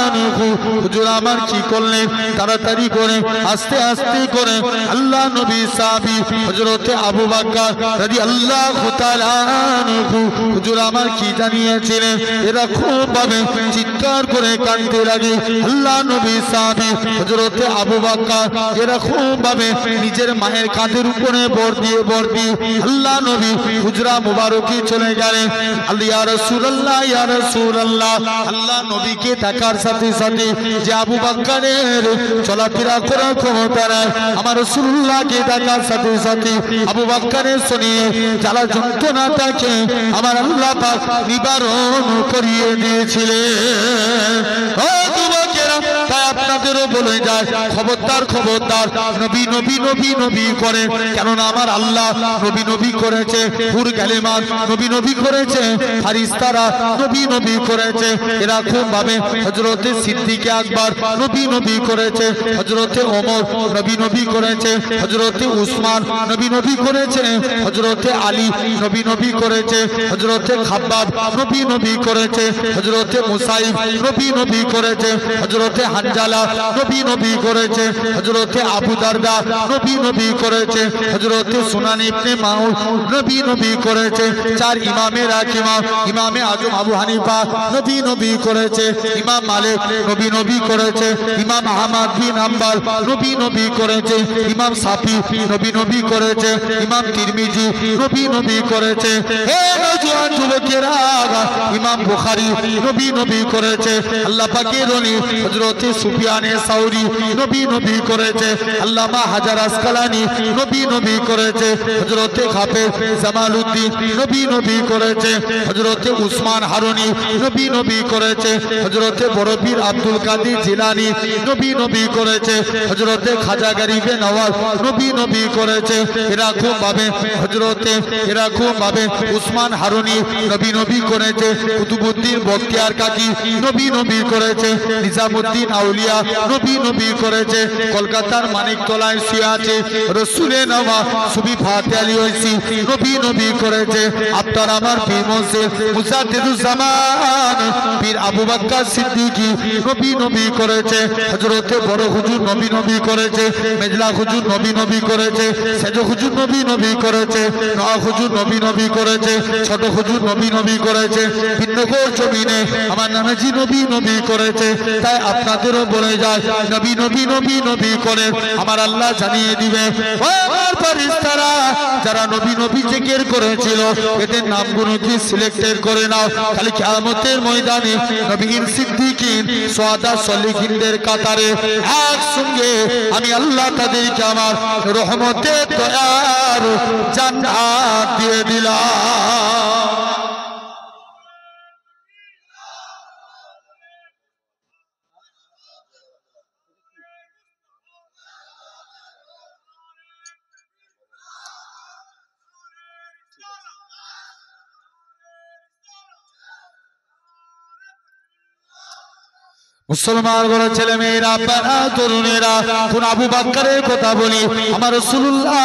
আনহু হুজুর আমার কি করলেন, তাড়াতাড়ি করে আস্তে আস্তে করে আল্লাহ নবী সাহাবী হযরত আবু বকর রাদিয়াল্লাহু তাআলা আনহু হুজুর আমার কি জানিয়েছিলেন, এরা খুব ভাবে চিৎকার করে কাঁদতে লাগে। আল্লাহ নবী সাহাবী হযরত আবু বকর এরা খুব ভাবে নিজের মায়ের কাঁধের উপরে ভর দিয়ে আল্লাহ নবী হুজরা মুবারকি চলে গেলেন। ইয়া রাসূলুল্লাহ, ইয়া রাসূলুল্লাহ, আল্লাহ নবীকে দেখার সাথে সাথে যে আবু বকরের চলাফেরা করার ক্ষমতা নাই, আমার রাসূলুল্লাহকে দেখার সাথে সাথে আবু বকরের শুনিয়ে জ্বালা যন্ত্রণাটাকে আমার আল্লাহ পাক নিবারণ করিয়ে দিয়েছিলেন। ও যুবকেরা, তাই আপনাদেরও বলে যায় খবরদার খবরদার নবী নবী নবী নবী করে, কেননা আমার আল্লাহ নবী নবী করেছে, হুর গালিমান নবী নবী করেছে, ফারিস্তারা নবী নবী করেছে, এরা খুব ভাবে হযরতে সিদ্দিক আকবর নবী নবী করেছে, হযরতে ওমর নবী নবী করেছে, হযরতে উসমান নবী নবী করেছে, হযরতে আলী নবী নবী করেছে, হযরতে খাব্বাব নবী নবী করেছে, হযরতে মুসাইব নবী নবী করেছে, হযরতে হানজালা নবী নবী করেছে, হযরতে আবু দারদা নবী নবী করেছে, হযরতে সুনান ইবনে মাউদ নবী নবী করেছে। চার ইমামের এক ইমাম ইমামে আজম আবু হানিফা নবী নবী করেছে, ইমাম মালিক নবী নবী করেছে, ইমাম আহমদ বিন হাম্বল নবী নবী করেছে, ইমাম শাফি নবী নবী করেছে, ইমাম তিরমিজি নবী নবী করেছে। হে নওজোয়ান যুবকেরা, ইমাম বুখারী নবী নবী করেছে, আল্লাহ পাকের ওলি হযরতে সুফিয়ানে সাউরি নবী নবী করেছে, আল্লামা হাজার আসকালানি নবী নবী করেছে, হযরতে হাফেজ জামালউদ্দিন নবী নবী করেছে, হযরতে উসমান হারুনি নবী নবী করেছে, হযরতে বড় পীর আব্দুল কাদের জিলানী নবী নবী করেছে, হযরতে খাজা গরিবে নওয়াজ নবী নবী করেছে। এরকম ভাবে হযরতে এরকম ভাবে উসমান হারুনি নবী নবী করেছে, কুতুবউদ্দিন বখতিয়ার কাকি নবী নবী করেছে, নিজামউদ্দিন আউলিয়া নবী নবী করেছে, কলকাতার মানিকতলায় শুয়ে আছে রাসূলে নওয়া সুবি ফাতে আলী ওইসি নবী নবী করেছে। আপনার আমার পীর মুর্শিদ মুজাদ্দিদুজ্জামান পীর আবু বকর সিদ্দিকী নবী নবী করেছে, হযরতে বড় হুজুর নবী নবী করেছে, মেজলা হুজুর নবী নবী করেছে, সেজ হুজুর নবী নবী করেছে, নওয়া হুজুর নবী নবী করেছে, ছোট হুজুর নবী নবী করেছে, ভিন্নগর জমিনে আমার নানাজি নবী নবী করেছে। তাই আপনাদেরও বলে যায় নবী নবী নবী নবী করে আমার আল্লাহ জানিয়ে দিবে। ও আমার ফেরেশতারা, যারা নবী নবী জিকির করেছিল এদের নামগুলো কি সিলেক্টেড করে নাও, খালি কিয়ামতের ময়দানে নবীর সিদ্দিকিন সুহাদা সলিহিনদের কাতারে একসঙ্গে আমি আল্লাহ তাদেরকে আমার রহমতের দয়ার জান্নাত দিয়ে দিলাম। মুসলমান ঘরের ছেলে মেয়েরা, বাবা তরুণেরা, কোন আবু বকরের কথা বলি, আমার রাসূলুল্লাহ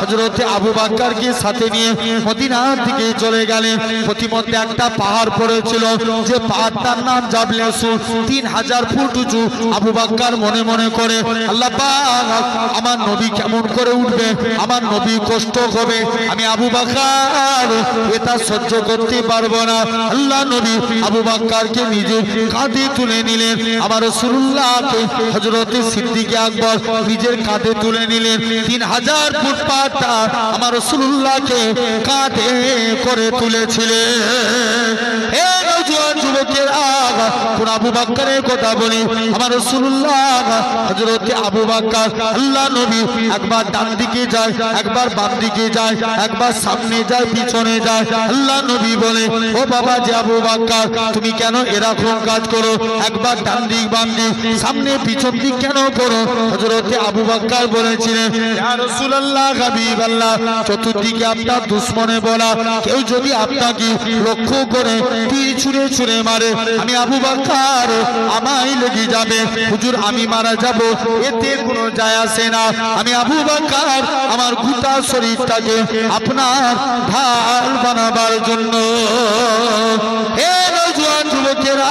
হযরতে আবু বকরকে সাথে নিয়ে মদিনা থেকে চলে গেলেন। প্রতিমধ্যে একটা পাহাড় পড়েছিল, যে পাহাড়টার নাম জাবলে সুর, 3000 ফুট উঁচু। আবু বকর মনে মনে করে আল্লাহ পাক, আমার নবী কেমন করে উঠবে, আমার নবী কষ্ট হবে, আমি আবু বকর এটা সহ্য করতে পারবো না। আল্লাহ নবী আবু বকরকে নিজের কাঁধে তুলে নিলেন, আমার রাসূলুল্লাহকে হযরতে সিদ্দিক আকবর নিজের কাঁধে তুলে নিলেন। 3000 ফুট পাহাড়টা আমার রাসূলুল্লাহকে কাঁধে করে তুলেছিলেন। হে নওজোয়ান যুবকেরা, কোন আবু বকরের কথা বলি, আমার রাসূলুল্লাহ হযরতে আবু বকর আল্লাহ নবী একবার ডান দিকে যায়, একবার বাম দিকে যায়, একবার সামনে যায়, পিছনে যায়। আল্লাহ নবী বলে, ও বাবা যে আবু বকর, তুমি কেন এরকম কাজ করো, একবার ডান দিক বাম দিক সামনে পিছন দিক কেন করো? হযরতে আবু বকর বলেছিলেন, ইয়া রাসূলুল্লাহ, হাবিবাল্লাহ, চতুর্দিকে আপনার দুশমনে বলা, কেউ যদি আপনাকে লক্ষ্য করে তীর ছুঁড়ে ছুঁড়ে মারে, আমি আবু বকর আমায় লেগে যাবে, হুজুর আমি মারা যাব, এতে কোনো যায় আসে না। আমি আবু বকর আমার গোটা শরীরটাকে আপনার ঢাল বানাবার জন্য। হে নওজোয়ান যুবকেরা,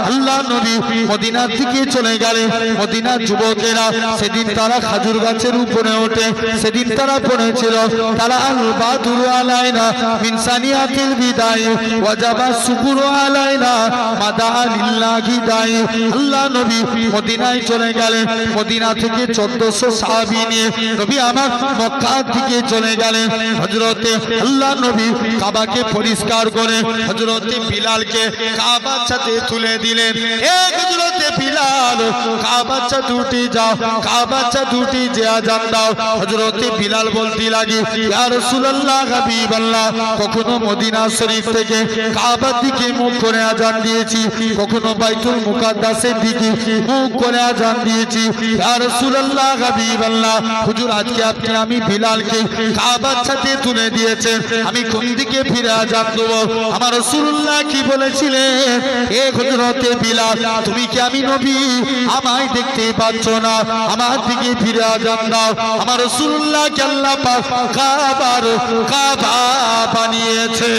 আল্লাহ নবী মদিনার দিকে চলে গেলেন। মদিনার যুবকেরা সেদিন তারা খাজুর গাছের উপরে ওঠে, সেদিন তারা পড়েছিল তারা আল বাদুরু আলাইনা মিন সানিয়াতিল বিদায় ওয়াজাবা শুকুরু আলাইনা মাদা লিল্লাহি দাই। আল্লাহ নবী মদিনায় চলে গেলেন। মদিনা থেকে 1400 সাহাবী নিয়ে নবী আমার মক্কার দিকে চলে গেলেন। হযরতে আল্লাহ নবী কাবাকে পরিষ্কার করে হযরতে বিলালকে কাবার সাথে তুলে দিলেন। হে হযরতে বিলাল, কাবার সাথে দুটি যাও, কাবার সাথে দুটি যে আযান দাও। হযরতে বিলাল বলতে লাগি, ইয়া রাসূলুল্লাহ হাবিবাল্লাহ, কখনো মদিনা শরীফ থেকে কাবার দিকে মুখ করে আযান দিয়েছি, কখনো বাইতুল মুকাদ্দাসের দিকে মুখ করে আযান দিয়েছি। ইয়া রাসূলুল্লাহ হাবিবাল্লাহ, হুজুর আজকে আপনি আমি বিলালকে কাবার সাথে তুলে দিয়েছেন, আমি কোন দিকে ফিরে আযান দেব? আমার রাসূলুল্লাহ কি বলেছিলেন? হে হযরতে বিলাল, তুমি কি আমি নবী আমায় দেখতে পাচ্ছ না? আমার দিকে ফিরে আযান দাও। আমার রাসূলুল্লাহ কে আল্লাহ পাক কাবা বানিয়েছে।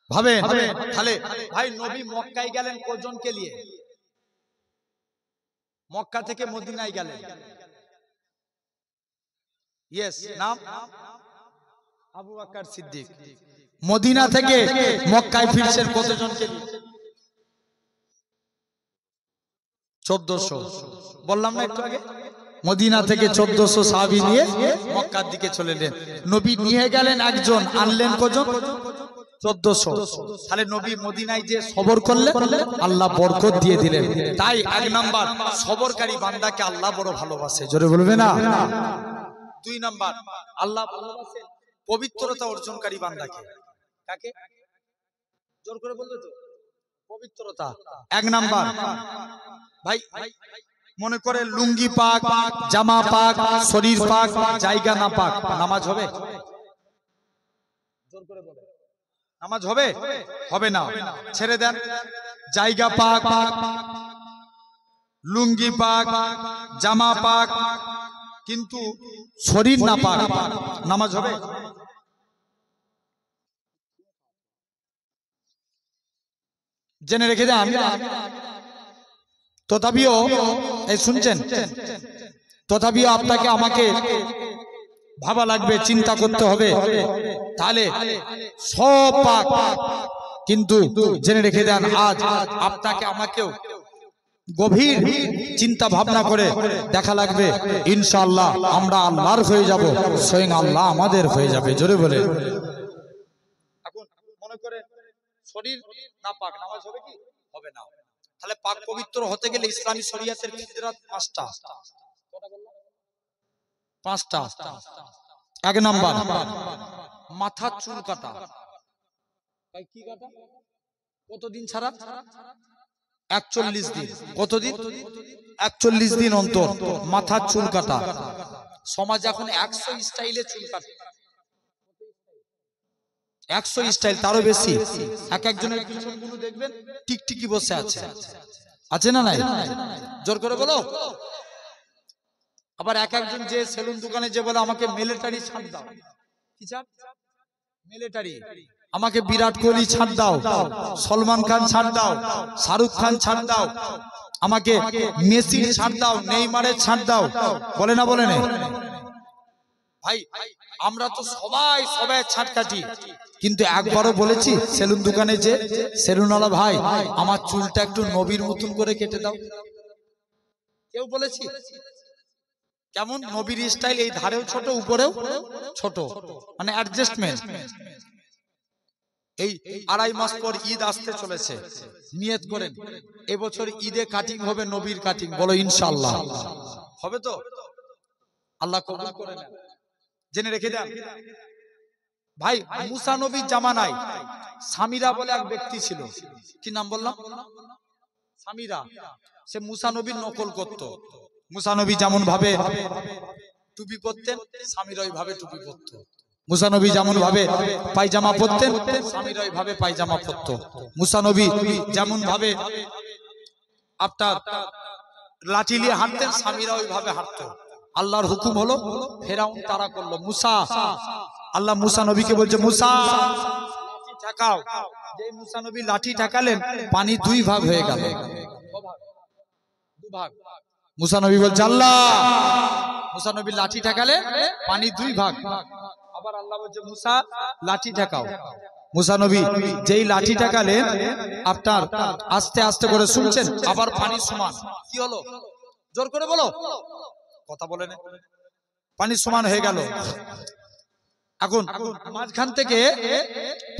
ভাবে তাহলে ভাই নবী মক্কায় গেলেন কজনকে নিয়ে? মক্কা থেকে মদিনায় গেলেন। ইয়েস, নাম আবু বকর সিদ্দিক। মদিনা থেকে মক্কায় ফিরছেন কতজনকে নিয়ে? 1400। বললাম না একটু আগে, মদিনা থেকে 1400 সাহাবী নিয়ে মক্কার দিকে চলে এলেন। নবী নিয়ে গেলেন একজন, আনলেন কজন? 1400। তাহলে নবী মদিনায় যে সবর করলেন, আল্লাহ বরকত দিয়ে দিলেন। তাই এক নাম্বার, সবরকারী বান্দাকে আল্লাহ বড় ভালোবাসে। জোরে বলবে না? 2 নাম্বার, আল্লাহ ভালোবাসেন পবিত্রতা অর্জনকারী বান্দাকে। কাকে? জোর করে বলবে তো, পবিত্রতা। 1 নাম্বার ভাই, মনে করে লুঙ্গি পাক, জামা পাক, শরীর পাক, জায়গা না পাক, নামাজ হবে? জোর করে বলে, নামাজ হবে? হবে না। ছেড়ে দেন। জায়গা পাক, লুঙ্গি পাক, জামা পাক, কিন্তু শরীর না পাক, নামাজ হবে? জেনে রেখে যান। তথাপিও এই শুনছেন, তথাপিও আপনাকে আমাকে ভাবা লাগবে, চিন্তা করতে হবে। তাহলে সব পাক, কিন্তু জেনে রেখে দেন আজ আপনাকে আমাকেও গভীর চিন্তা ভাবনা করে দেখা লাগবে। ইনশাআল্লাহ আমরা আল্লাহর হয়ে যাব, স্বয়ং আল্লাহ আমাদের হয়ে যাবে। জোরে বলে। এখন মনে করে শরীর না পাক, নামাজ হবে কি? হবে না। তাহলে পাক পবিত্র হতে গেলে ইসলামী শরীয়তের ফিতরাত 5টা। 5টা। 1 নাম্বার, মাথার চুল কাটা। ভাই কি কাটা? কতদিন ছাড়া? 41 দিন। কতদিন? 41 দিন অন্তর মাথার চুল কাটা। সমাজ এখন 100 স্টাইলে চুল কাটে। 100 স্টাইল, তারও বেশি। একজনের পিছনগুলো দেখবেন টিকটিকি বসে আছে। আছে না নাই? জোর করে বলো। আবার একজন যে সেলুন দোকানে যে বলে আমাকে মিলিটারি ছাড় দাও। কি ছাড়? মিলিটারি। আমাকে বিরাট কোহলি ছাড় দাও, সলমান খান ছাড় দাও, শাহরুখ খান ছাড় দাও, আমাকে মেসি ছাড় দাও, নেইমারের ছাড় দাও। বলে না? বলে না? ভাই আমরা তো সবাই ছাড় কাটি, কিন্তু একবারও বলেছি সেলুন দোকানে যে সেলুনওয়ালা ভাই আমার চুলটা একটু নবীর মতন করে কেটে দাও? কেউ বলেছি? কেমন নবীর স্টাইল, এই ধারেও ছোট উপরেও ছোট, মানে অ্যাডজাস্টমেন্ট। এই 2.5 মাস পর ঈদ আসতে চলেছে, নিয়ত করেন এবছর ঈদে কাটিং হবে নবীর কাটিং। বলো ইনশাআল্লাহ। হবে তো? আল্লাহ কবুল করে নেন। জেনে রেখে দেন ভাই, মুসা নবীর জামানায় সামিরা বলে এক ব্যক্তি ছিল। কি নাম বললাম? স্বামীরা সে মুসা নবীর নকল করত। মুসা নবী যেমন ভাবে টুপি পরতেন, স্বামীরা ওইভাবে টুপি পরত। মুসা নবী যেমন ভাবে পায়জামা পরতেন, স্বামীরা ওইভাবে পায়জামা পরত। মুসা নবী যেমন ভাবে আপনার লাঠি নিয়ে হাঁটতেন, স্বামীরা ওইভাবে হাঁটতো। আল্লাহর হুকুম হলো, ফেরাউন তারা করলো মুসা। আল্লাহ মুসা নবীকে বলছে মুসা লাঠি ঠেকাও। যে মুসা নবী লাঠি ঠেকালেন, পানি দুই ভাগ হয়ে গেল। দুভাগ। মুসা নবী বলছে আল্লাহ, মুসা নবী লাঠি ঠেকালে পানি দুই ভাগ। আবার আল্লাহ বলছে মুসা লাঠি ঠেকাও। মুসা নবী যেই লাঠি ঠেকালেন, আপনার আস্তে আস্তে করে শুনছেন, আবার পানি সমান। কি হলো? জোর করে বলো, কথা বলে না। পানি সমান হয়ে গেল। এখন মাঝখান থেকে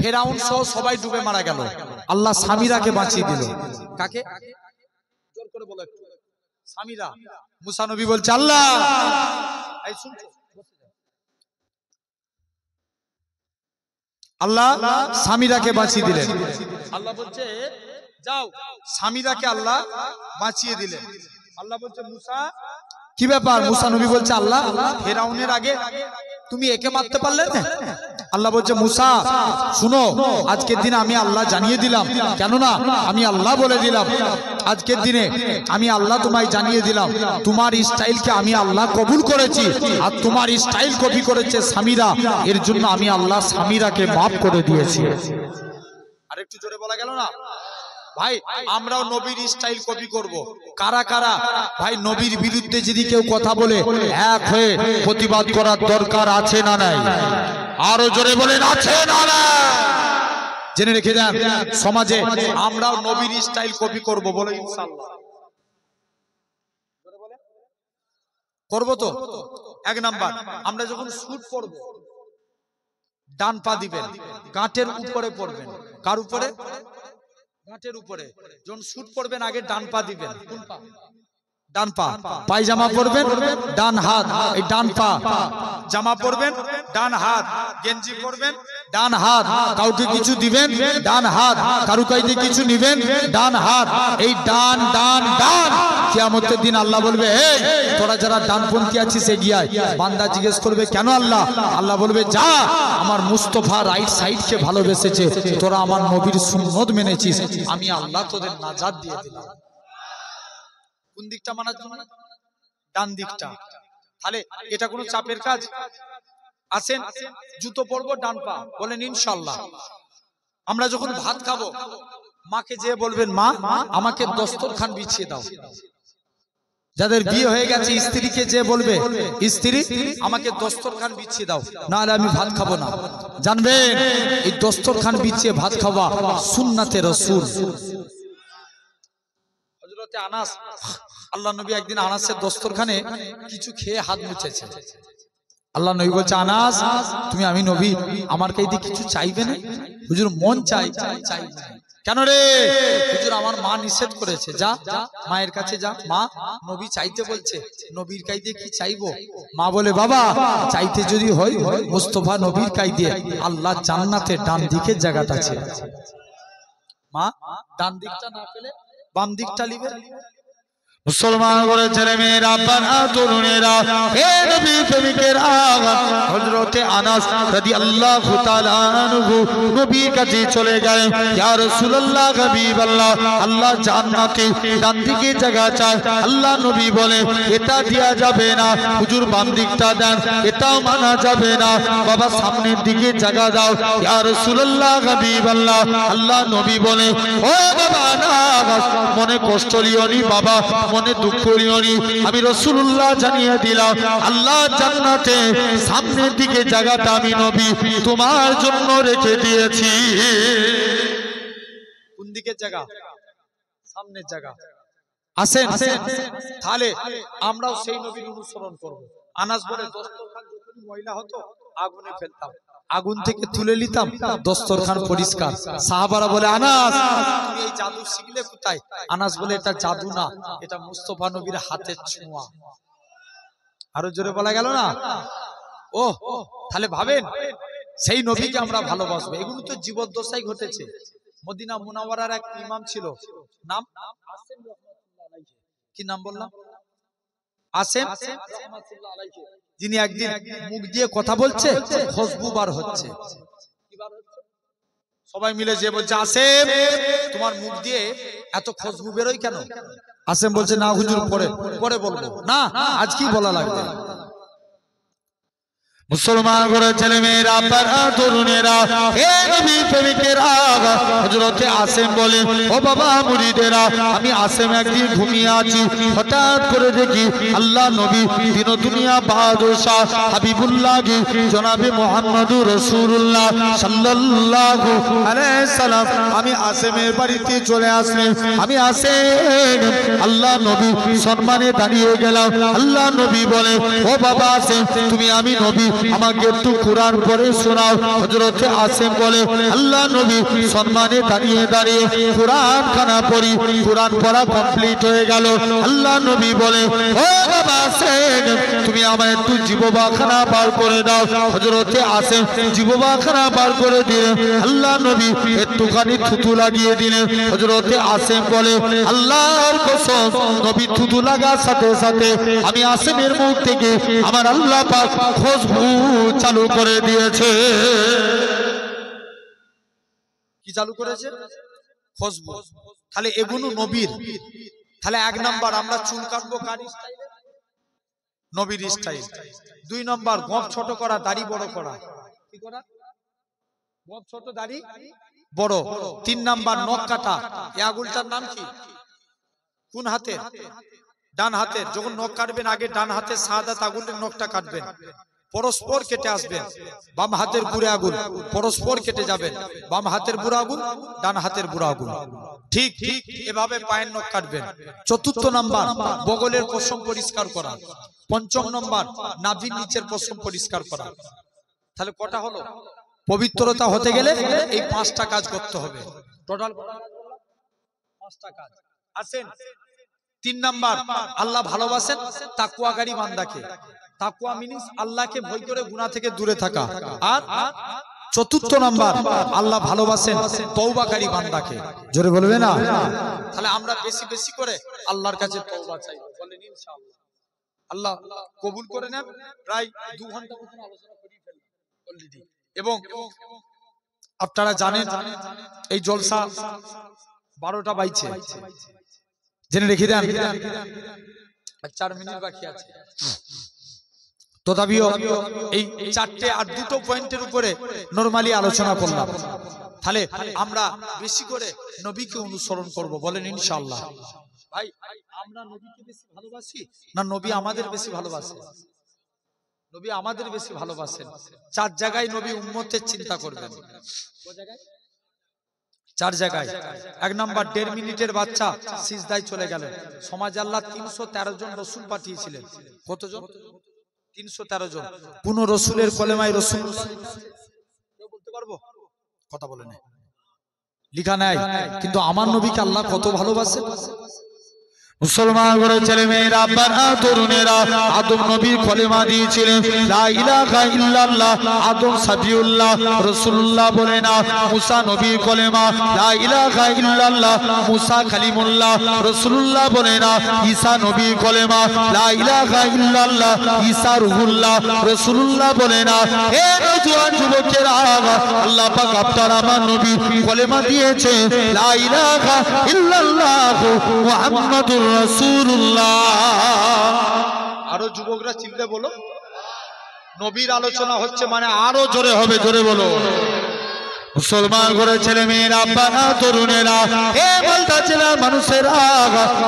ফেরাউন সহ সবাই ডুবে মারা গেল। আল্লাহ সামিরাকে বাঁচিয়ে দিল। কাকে? জোর করে বলো একটু। সামিরা। মুসা নবী বলছে আল্লাহ, এই শুনছো? আল্লাহ সামিরাকে বাঁচিয়ে দিলেন। আল্লাহ বলছে যাও, সামিরাকে আল্লাহ বাঁচিয়ে দিলেন। আল্লাহ বলছে মুসা কি ব্যাপার? মুসা নবী বলছে আল্লাহ, ফেরাউনের আগে তুমি একে মারতে পারলে না? আল্লাহ বলছে মুসা শুনো, আজকের দিনে আমি আল্লাহ জানিয়ে দিলাম, কেননা আমি আল্লাহ বলে দিলাম, আজকের দিনে আমি আল্লাহ তোমায় জানিয়ে দিলাম, তোমার স্টাইলকে আমি আল্লাহ কবুল করেছি, আর তোমার স্টাইল কপি করেছে সামিরা, এর জন্য আমি আল্লাহ সামিরাকে মাফ করে দিয়েছি। আরেকটু জোরে বলা গেল না ভাই? আমরাও নবীর স্টাইল কপি করব। কারা কারা ভাই নবীর বিরুদ্ধে যদি কেউ কথা বলে, এক হয়ে প্রতিবাদ করার দরকার আছে না নাই? আরো জোরে বলেন আছে না নাই? জেনে রেখে যান, সমাজে আমরাও নবীর স্টাইল কপি করব, বলে ইনশাআল্লাহ করব। তো এক নাম্বার, আমরা যখন শুট করব, ডান পা দিবেন, গাঁটের উপরে পড়বেন। কার উপরে? গাঁটের উপরে। যখন শুট করবেন, আগে ডান পা দিবেন। কোন পা? ডান পা। পায়জামা পরবেন, ডান হাত। এই ডান পা। জামা পরবেন, ডান হাত। গেঞ্জি পরবেন, ডান হাত। কাউকে কিছু দিবেন, ডান হাত। কারু কাইতে কিছু নিবেন, ডান হাত। এই ডান ডান ডান। কিয়ামতের দিন আল্লাহ বলবে, এই তোরা যারা ডানপন্থী আছিস এগিয়ে আয়। বান্দা জিজ্ঞেস করবে কেন আল্লাহ? আল্লাহ বলবে যা, আমার মুস্তাফা রাইট সাইডকে ভালোবেসেছে, তোরা আমার নবীর সুন্নত মেনেছিস, আমি আল্লাহ তোদের নাজাত দিয়ে দিলাম। কোন দিকটা মানার জন্য? ডান দিকটা। তাহলে এটা কোনো চাপের কাজ? আসেন জুতো পরবো ডান পা, বলেন ইনশাআল্লাহ। আমরা যখন ভাত খাবো, মাকে যে বলবেন মা আমাকে দস্তরখান বিছিয়ে দাও। যাদের বিয়ে হয়ে গেছে, স্ত্রীকে যে বলবে স্ত্রী আমাকে দস্তরখান বিছিয়ে দাও, না হলে আমি ভাত খাবো না। জানবেন এই দস্তরখান বিছিয়ে ভাত খাওয়া সুন্নাতে রাসূল। হযরতে আনাস, আল্লাহ নবী একদিন আনাসের দস্তরখানে কিছু খেয়ে হাত মুছেছে। আল্লাহ নবী বলছে আনাস, তুমি আমি নবী, আমার কাছে কিছু চাইবে না? হুজুর মন চাই। কেন রে? হুজুর আমার মা নিষেধ করেছে। যা মায়ের কাছে যা, মা নবী চাইতে বলছে, নবীর কাইদে কি চাইবো? মা বলে বাবা চাইতে যদি হয় মুস্তাফা নবীর কাইদে আল্লাহ জান্নাতের ডান দিকের জায়গাটা আছে। মা ডান দিকটা না পেলে বাম দিকটা নিবে। মুসলমান করে ছেলে মেয়েরা, বানা তরুণেরা, হে নবী প্রেমিকেরা, হযরতে আনাস রাদিয়াল্লাহু তাআলা আনহু নবীর কাছে চলে গেলেন। ইয়া রাসূলুল্লাহ, হাবিবাল্লাহ, আল্লাহ জান্নাতে ডান দিকে জায়গা চায়। আল্লাহ নবী বলে এটা দেয়া যাবে না, হুজুর বাম দিকটা দেন, এটাও মানা যাবে না, বাবা সামনের দিকে জায়গা দাও। ইয়া রাসূলুল্লাহ, হাবিবাল্লাহ, আল্লাহ নবী বলে ও বাবা আনাস, মনে কষ্ট লিও নি বাবা, মনে দুঃখ নিও নি, আমি রাসূলুল্লাহ জানিয়ে দিলাম আল্লাহ জান্নাতে সামনের দিকে জায়গাটা আমি নবী তোমার জন্য রেখে দিয়েছি। কোন দিকের জায়গা? সামনের জায়গা। আসেন তাহলে আমরাও সেই নবীর অনুসরণ করব। আনাস বলে দস্তরখান যখন ময়লা হতো আগুনে ফেলতাম, আগুন থেকে তুলে নিতাম, দস্তরখান পরিষ্কার। সাহাবারা বলে আনাস তুমি এই জাদু শিখলে কোথায়? আনাস বলে এটা জাদু না, এটা মুস্তাফা নবীর হাতের ছোঁয়া। আরো জোরে বলা গেল না? ও তাহলে ভাবেন সেই নবীকে আমরা ভালোবাসবো। এগুলো তো জীবদ্দশায় ঘটেছে। মদিনা মুনাওয়ারার এক ইমাম ছিল, নাম আসছে কি নাম বললাম? আসেম, যিনি একদিন মুখ দিয়ে কথা বলছে, খুশবু বার হচ্ছে। সবাই মিলে যে বলছে, আসেম তোমার মুখ দিয়ে এত খুশবু বেরোয় কেন? আসেম বলছে, না হুজুর পরে পরে বলবো। না, আজ কি বলা লাগবে? মুসলমান করে ছেলে মেয়েরা, তরুণেরা, হে নবী প্রেমিকেরা, হযরতে আসেম বলে, ও বাবা মুরিদেরা, আমি আসেম একদিন ঘুমিয়ে আছি, হঠাৎ করে দেখি আল্লাহ নবী দিন দুনিয়া বাদশাহ হাবিবুল্লাহ জনাবে মুহাম্মদুর রাসূলুল্লাহ সাল্লাল্লাহু আলাইহি সাল্লাম আমি আসেমের বাড়িতে চলে আসলেন। আমি আসেম আল্লাহ নবী সম্মানে দাঁড়িয়ে গেলাম। আল্লাহ নবী বলে, ও বাবা আসেম, তুমি আমি নবী, আমাকে একটু কুরআন পড়ে শোনাও। হযরতে আসেম বলে, আল্লাহ নবী সম্মানে দাঁড়িয়ে দাঁড়িয়ে কুরআন খানা পড়ি। কুরআন পড়া কমপ্লিট হয়ে গেল। আল্লাহ নবী বলে, ও বাবা আসেম, তুমি আমায় একটু জিহ্বাখানা বার করে দাও। হযরতে আসেম জিহ্বাখানা বার করে দিলেন। আল্লাহ নবী একটুখানি থুতু লাগিয়ে দিলেন। হযরতে আসেম বলে, আল্লাহর কসম, নবী থুতু লাগার সাথে সাথে আমি আসেমের মুখ থেকে আমার আল্লাহ পাক খুশবু চালু করে দিয়েছে। কি চালু করেছে? খুশবু। তাহলে এগুলো নবীর। তাহলে এক নাম্বার আমরা চুল কাটবো কার স্টাইলে? নবীর স্টাইল। দুই নাম্বার গপ ছোট করা, দাড়ি বড় করা। কি করা? গপ ছোট, দাড়ি বড়। তিন নাম্বার নখ কাটা। এই আঙুলটার নাম কি? কোন হাতের? ডান হাতের। যখন নখ কাটবেন আগে ডান হাতের শাহাদাত আঙুলের নখটা কাটবেন, পরস্পর কেটে আসবেন। বাম হাতের বুড়ো আঙুল পরস্পর কেটে যাবেন। বাম হাতের বুড়ো আঙুল, ডান হাতের বুড়ো আঙুল, ঠিক ঠিক এভাবে পায়ের নখ কাটবেন। চতুর্থ নাম্বার বগলের পশম পরিষ্কার করা। পঞ্চম নাম্বার নাভির নিচের পশম পরিষ্কার করা। তাহলে কটা হলো? পবিত্রতা হতে গেলে এই পাঁচটা কাজ করতে হবে। টোটাল পাঁচটা কাজ। আসেন তিন নাম্বার, আল্লাহ ভালোবাসেন তাকওয়াকারী বান্দাকে। তাকওয়া মিনিস আল্লাহকে ভয় করে গুনাহ থেকে দূরে থাকা। আর চতুর্থ নাম্বার, আল্লাহ ভালোবাসেন তওবাকারী বান্দাকে। জোরে বলবে না? তাহলে আমরা বেশি বেশি করে আল্লাহর কাছে তওবা চাই। বলেন ইনশাআল্লাহ। আল্লাহ কবুল করে নেন। প্রায় 2 ঘন্টা মতো আলোচনা করে ফেললাম অলরেডি। এবং আপনারা জানেন এই জলসা 12টা বাইছে, জেনে রেখে দেন। 4 মিনিট বাকি আছে। তথাপিও এই 4টে আর 2টো পয়েন্টের উপরে নরমালি আলোচনা করলাম। তাহলে আমরা বেশি করে নবীকে অনুসরণ করব। বলেন ইনশাআল্লাহ। ভাই, আমরা নবীকে বেশি ভালোবাসি না নবী আমাদের বেশি ভালোবাসে? নবী আমাদের বেশি ভালোবাসেন। 4 জায়গায় নবী উম্মতের চিন্তা করবেন। কোন জায়গায়? 4 জায়গায়। 1 নাম্বার, 1.5 মিনিটের বাচ্চা সিজদায় চলে গেলেন। সমাজে আল্লাহ 313 জন রাসূল পাঠিয়েছিলেন। কতজন? 313 জন। কোন রাসূলের কলেমায় রাসূল কেউ বলতে পারবো? কথা বলে না, লেখা নাই। কিন্তু আমার নবীকে আল্লাহ কত ভালোবাসে। মুসলমান ঘরে ছেলে মেয়েরা, আব্বারা, তরুণেরা, আদম নবী কলেমা দিয়েছিলেন লা ইলাহা ইল্লাল্লাহ। আদম সাফিউল্লাহ, রাসূলুল্লাহ বলে না। মুসা নবী কলেমা লা ইলাহা ইল্লাল্লাহ। মুসা কালিমুল্লাহ, রাসূলুল্লাহ বলে না। ঈসা নবী কলেমা লা ইলাহা ইল্লাল্লাহ। ঈসা রূহুল্লাহ, রাসূলুল্লাহ বলে না। হে নওজোয়ান যুবকেরা, আল্লাহ পাক আপনার আমার নবী কলেমা দিয়েছে লা ইলাহা ইল্লাল্লাহ মুহাম্মাদুর রাসূলুল্লাহ। আরো যুবকরা চিল্লে বলো, নবীর আলোচনা হচ্ছে মানে আরো জোরে হবে। জোরে বলো। মুসলমান ঘরে ছেলে মেয়েরা, আব্বারা, তরুণেরা, হে বলতা জেলার মানুষেরা,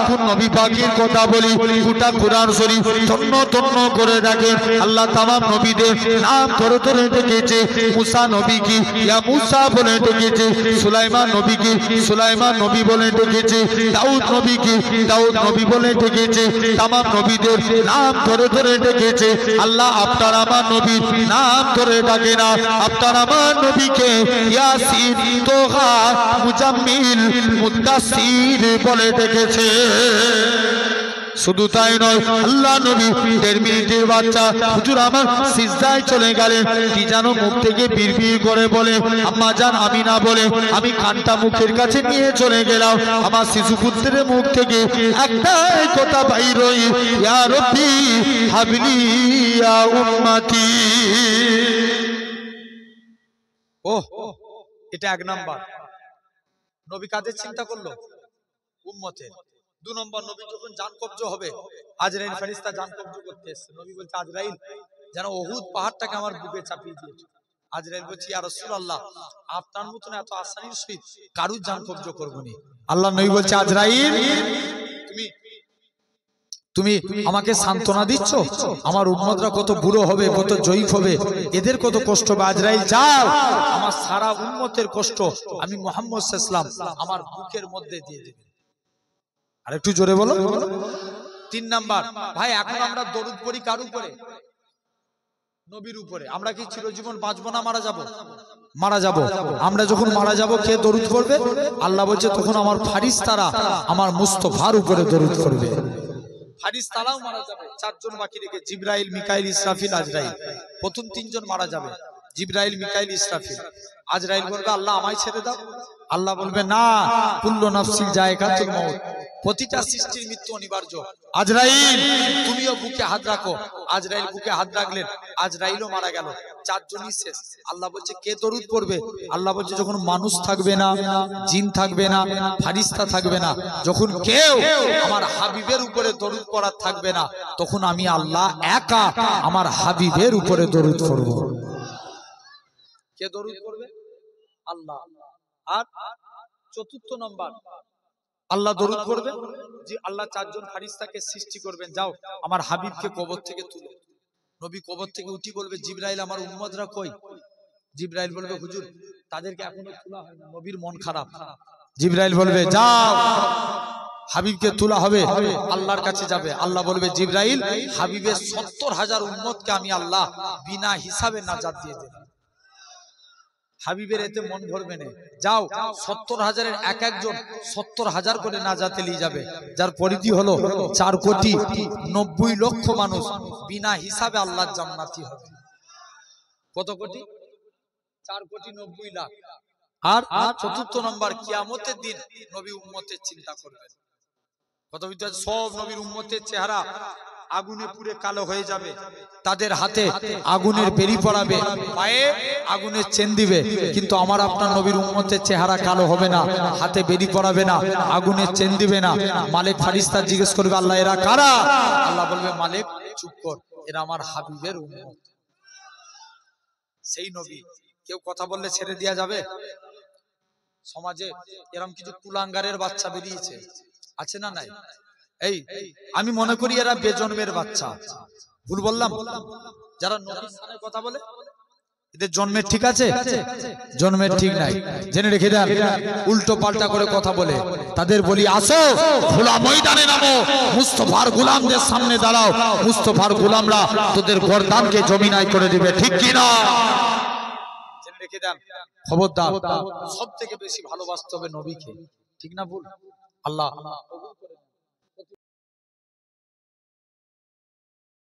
কোন নবী পাকের কথা বলি, গোটা কুরআন শরীফ তন্ন তন্ন করে দেখেন। আল্লাহ তামাম নবীদের নাম ধরে ধরে ডেকেছে। মুসা নবীকে ইয়া মুসা বলে ডেকেছে। সুলাইমান নবীকে সুলাইমান নবী বলে ডেকেছে। দাউদ নবীকে দাউদ নবী বলে ডেকেছে। তামাম নবীদের নাম ধরে ধরে ডেকেছে। আল্লাহ আপনার আমার নবীর নাম ধরে ডাকে না। আপনার আমার নবীকে ইয়াসিন, তোহা, মুজাম্মিল, মুদ্দাসির বলে ডেকেছে। শুধু তাই নয়, আল্লাহ নবী 1.5 মিনিটের বাচ্চা হুজুর আমার সিজদায় চলে গেলেন, কি যেন মুখ থেকে বিড়বিড় করে বলে আম্মা জান আমিনা বলে, আমি কানটা মুখের কাছে নিয়ে চলে গেলাম, আমার শিশু পুত্রের মুখ থেকে একটাই কথা বাইর হই, ইয়া রব্বি হাবলি ইয়া উম্মতি। ওহ, এটা 1 নাম্বার। নবী কাদের চিন্তা করলো? উম্মতের। 2 নম্বর, নবী যখন জান কবজ হবে, আজরাইল ফেরেশতা জান কবজ করতে এসেছে, নবী বলছে আজরাইল যেন উহুদ পাহাড়টাকে আমার বুকে চাপিয়ে দিয়েছে। আজরাইল বলছে ইয়া রাসূলুল্লাহ, আপনার মতন এত আসানির সহিত কারুর জান কবজ করব না। আল্লাহ নবী বলছে আজরাইল তুমি আমাকে সান্ত্বনা দিচ্ছ, আমার উম্মতরা কত বুড়ো হবে, কত জয়ীফ হবে, এদের কত কষ্ট হবে। আজরাইল যাও, আমার সারা উম্মতের কষ্ট আমি মুহাম্মদ সাল্লাল্লাহু আলাইহি ওয়াসাল্লাম আমার বুকের মধ্যে দিয়ে দেব। আর একটু জোরে বলো। 3 নাম্বার, ভাই এখন আমরা দরুদ পড়ি কার উপরে? নবীর উপরে। আমরা কি চিরজীবন বাঁচবো না মারা যাব? মারা যাব। আমরা যখন মারা যাব কে দরুদ পড়বে? আল্লাহ বলছে তখন আমার ফারিস্তারা আমার মুস্তাফার উপরে দরুদ পড়বে। ফারিস্তারাও মারা যাবে, 4 জন বাকি রেখে, জিবরাইল, মিকাইল, ইসরাফিল, আজরাইল। প্রথম 3 জন মারা যাবে, জিবরাইল, মিকাইল, ইসরাফিল। আজরাইল বলবে আল্লাহ আমায় ছেড়ে দাও। আল্লাহ বলবে না, কুল্লু নাফসিন যায়কাতুল মউত, প্রতিটা সৃষ্টির মৃত্যু অনিবার্য। আজরাইল তুমিও বুকে হাত রাখো। আজরাইল বুকে হাত রাখলেন, আজরাইলও মারা গেল, 4 জনই শেষ। আল্লাহ বলছে কে দরুদ পড়বে? আল্লাহ বলছে যখন মানুষ থাকবে না, জিন থাকবে না, ফারিস্তা থাকবে না, যখন কেউ আমার হাবিবের উপরে দরুদ পড়ার থাকবে না, তখন আমি আল্লাহ একা আমার হাবিবের উপরে দরুদ পড়ব। কে দরুদ পড়বে? আল্লাহ। আর 4র্থ নম্বর, আল্লাহ দরুদ করবে, যে আল্লাহ 4 জন ফারিস্তাকে সৃষ্টি করবেন, যাও আমার হাবিবকে কবর থেকে তুলো। নবী কবর থেকে উঠি বলবে জিবরাইল আমার উম্মতরা কই? জিবরাইল বলবে হুজুর তাদেরকে এখনো তোলা হয়নি, নবীর মন খারাপ। জিবরাইল বলবে যাও হাবিবকে তোলা হবে, আল্লাহর কাছে যাবে। আল্লাহ বলবে জিবরাইল হাবিবের 70,000 উম্মতকে আমি আল্লাহ বিনা হিসাবে নাজাত দিয়ে দেব। হাবিবের এতে মন ভরবে না, যাও 70,000-এর এক একজন 70,000 করে নাজাতে নিয়ে যাবে, যার পরিধি হলো 4,90,00,000 মানুষ বিনা হিসাবে আল্লাহর জান্নাতি হবে। কত কোটি? 4,90,00,000। আর 4র্থ নম্বর, কিয়ামতের দিন নবী উম্মতের চিন্তা করবেন। কত বিদ্যার্থী সব নবীর উম্মতের চেহারা আগুনে পুড়ে কালো হয়ে যাবে, তাদের হাতে আগুনের বেরি পড়াবে, পায়ে আগুনের চেন দিবে, কিন্তু আমার আপনার নবীর উম্মতের চেহারা কালো হবে না, হাতে বেরি পড়াবে না, আগুনের চেন দিবে না। মালিক ফারিস্তা জিজ্ঞেস করবে আল্লাহ এরা কারা? আল্লাহ বলবে মালিক চুপ কর, এরা আমার হাবিবের উম্মত। সেই নবী কেউ কথা বললে ছেড়ে দেয়া যাবে? সমাজে এরকম কিছু কুলাঙ্গারের বাচ্চা বেরিয়েছে, আছে না নাই? এই আমি মনে করি এরা বেজন্মের বাচ্চা। ভুল বললাম? যারা নবীর সামনে কথা বলে এদের জন্মের ঠিক আছে? জন্মের ঠিক নাই, জেনে রেখে দেন। উল্টো পাল্টা করে কথা বলে তাদের বলি আসো খোলা ময়দানে নামো, মুস্তাফার গোলামদের সামনে দাঁড়াও, মুস্তাফার গোলামরা তোদের গর্দানকে জমিনায় করে দিবে, ঠিক কি না? জেনে রেখে দেন, খবরদার। সব থেকে বেশি ভালোবাসতে হবে নবীকে, ঠিক না ভুল? আল্লাহ